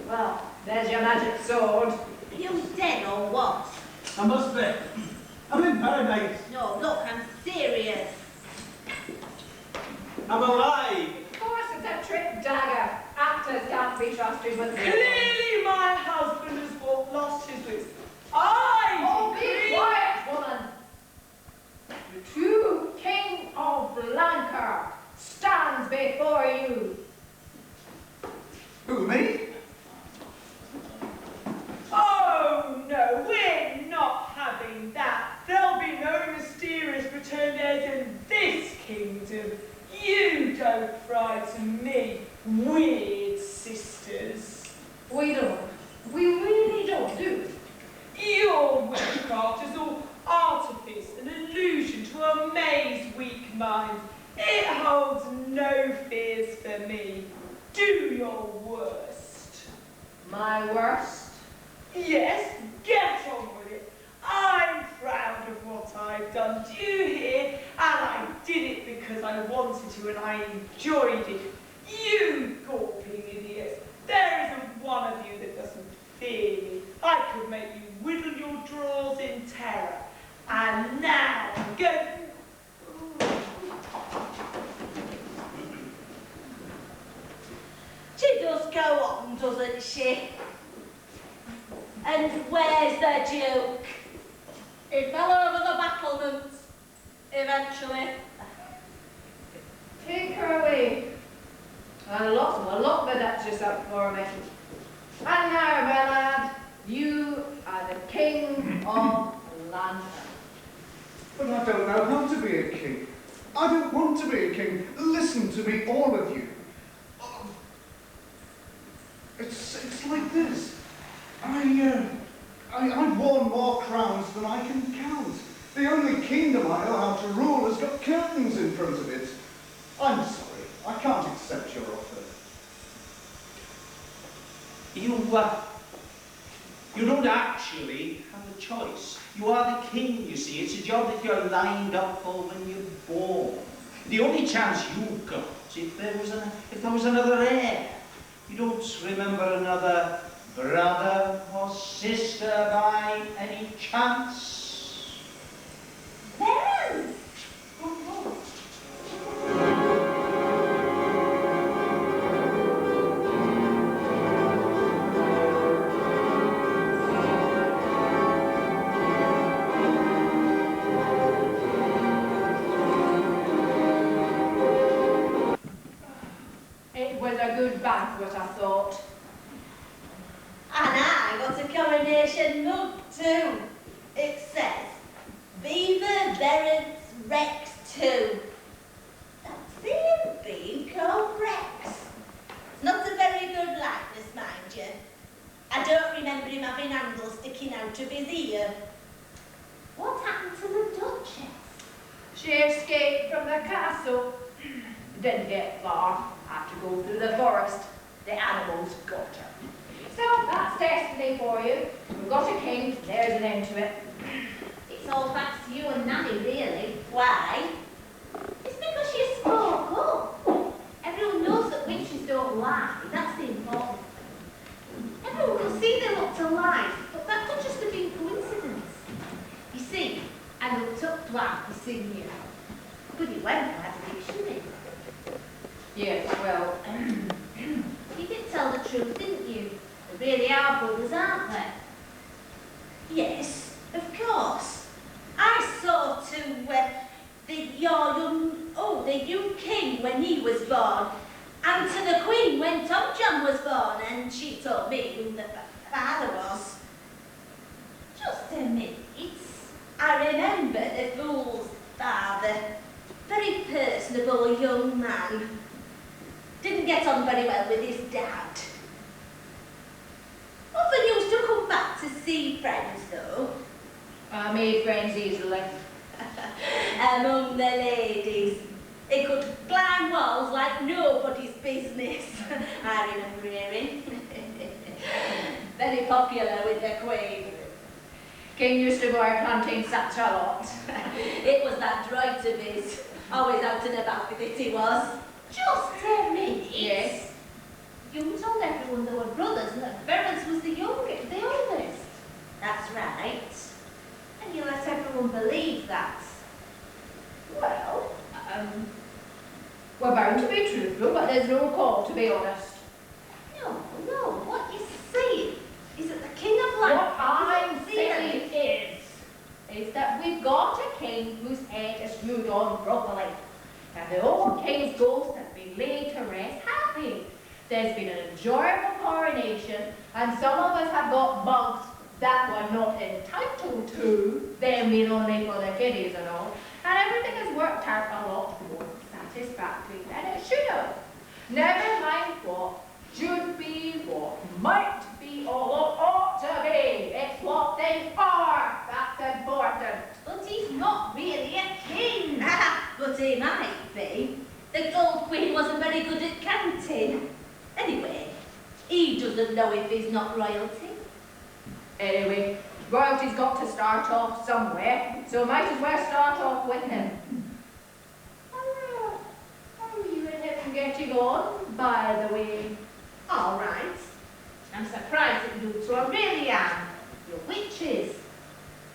Well, there's your magic sword. You dead or what? I must be. I'm in paradise. No, look, I'm serious. I'm alive. Of course it's a trick dagger. Actors can't be trusted with real ones. Clearly my husband has lost his wits. Oh, I be decree... quiet, woman. The true king of Blanca stands before you. Who, me? Oh, no, we're not having that. There'll be no mysterious returned heirs in this kingdom. You don't frighten me, Wyrd Sisters. We don't. We really don't, do we? Your witchcraft is all artifice and illusion to amaze weak minds. It holds no fears for me. Do your worst. My worst. Yes, get on with it. I'm proud of what I've done. Do you hear? And I did it because I wanted to and I enjoyed it. You gawping idiots. There isn't one of you that doesn't fear me. I could make you whittle your drawers in terror. And now, go... actually. Take her away. And lock the Duchess up for me. And now, my lad, you are the king of London. But I don't know how to be a king. I don't want to be a king. Listen to me, all of you. It's like this. I've worn more crowns than I can count. The only kingdom I know how to rule has got curtains in front of it. I'm sorry, I can't accept your offer. You don't actually have a choice. You are the king, you see. It's a job that you're lined up for when you're born. The only chance you've got, if there was another heir. You don't remember another brother or sister by any chance? Parents! It was a good banquet, I thought. And I got a coronation mug too. It says, Viva Verence Rex 2. That's him being called Rex. It's not a very good likeness, mind you. I don't remember him having handles sticking out of his ear. What happened to the Duchess? She escaped from the castle. Didn't get far. Had to go through the forest. The animals got her. So that's destiny for you. We've got a king, there's an end to it. It's all thanks to you and Nanny, really. Why? It's because you spoke up. Everyone knows that witches don't lie. That's the important thing. Everyone could see they looked alive, but that could just have been coincidence. You see, I looked up to Alfie Senior. But he went by the dictionary. Yes, well, You did tell the truth, didn't you? They really are brothers, aren't they? Yes, of course. I saw the new king when he was born, and to the queen when Tom John was born, and she told me who the father was. Just a minute. I remember the fool's father. Very personable young man. Didn't get on very well with his dad. Often used to come back to see friends, though. I made friends easily. Among the ladies. He could climb walls like nobody's business. I remember hearing. Very popular with the queen. King used to go out hunting such a lot. It was that droid of his. Always out and about with it he was. Just a minute. Yes. You told everyone they were brothers and that Verence was the youngest, the oldest. That's right. And you let everyone believe that. Well, we're bound to be truthful, but there's no call to be honest. No, what you saying is that the King of Life... What I'm saying is that we've got a king whose head is screwed on properly. And the old king's ghost has been laid to rest happy. There's been an enjoyable coronation, and some of us have got bugs that we're not entitled to, them being only for the kiddies and all, and everything has worked out a lot more satisfactory than it should have. Never mind what should be, what might be, or what ought to be. It's what they are that's important. But he's not really a king. But he might be. The old queen wasn't very good at counting. Anyway, he doesn't know if he's not royalty. Anyway, royalty's got to start off somewhere, so might as well start off with him. How are you and him getting on, by the way? All right. I'm surprised at you two, I really am. You're witches.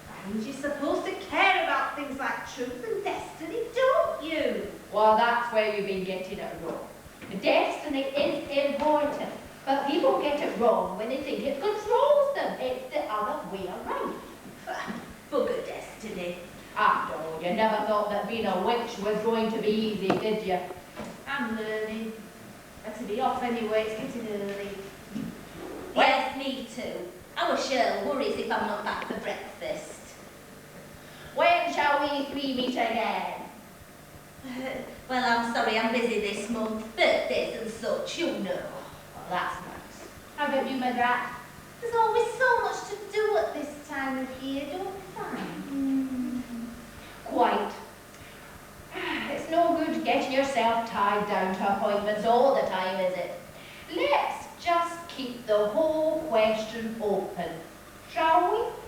That means you're supposed to care about things like truth and destiny, don't you? Well, that's where you've been getting it wrong. Destiny is important, but people get it wrong when they think it controls them. It's the other way around. Bugger destiny. After all, you never thought that being a witch was going to be easy, did you? I'm learning. Better be off anyway, it's getting early. Yes, me too. Our Shirl worries if I'm not back for breakfast. When shall we three meet again? Well, I'm sorry, I'm busy this month. Birthdays and such, you know. Well, that's nice. How about you, my dad? There's always so much to do at this time of year, don't you find? Quite. It's no good getting yourself tied down to appointments all the time, is it? Let's just keep the whole question open, shall we?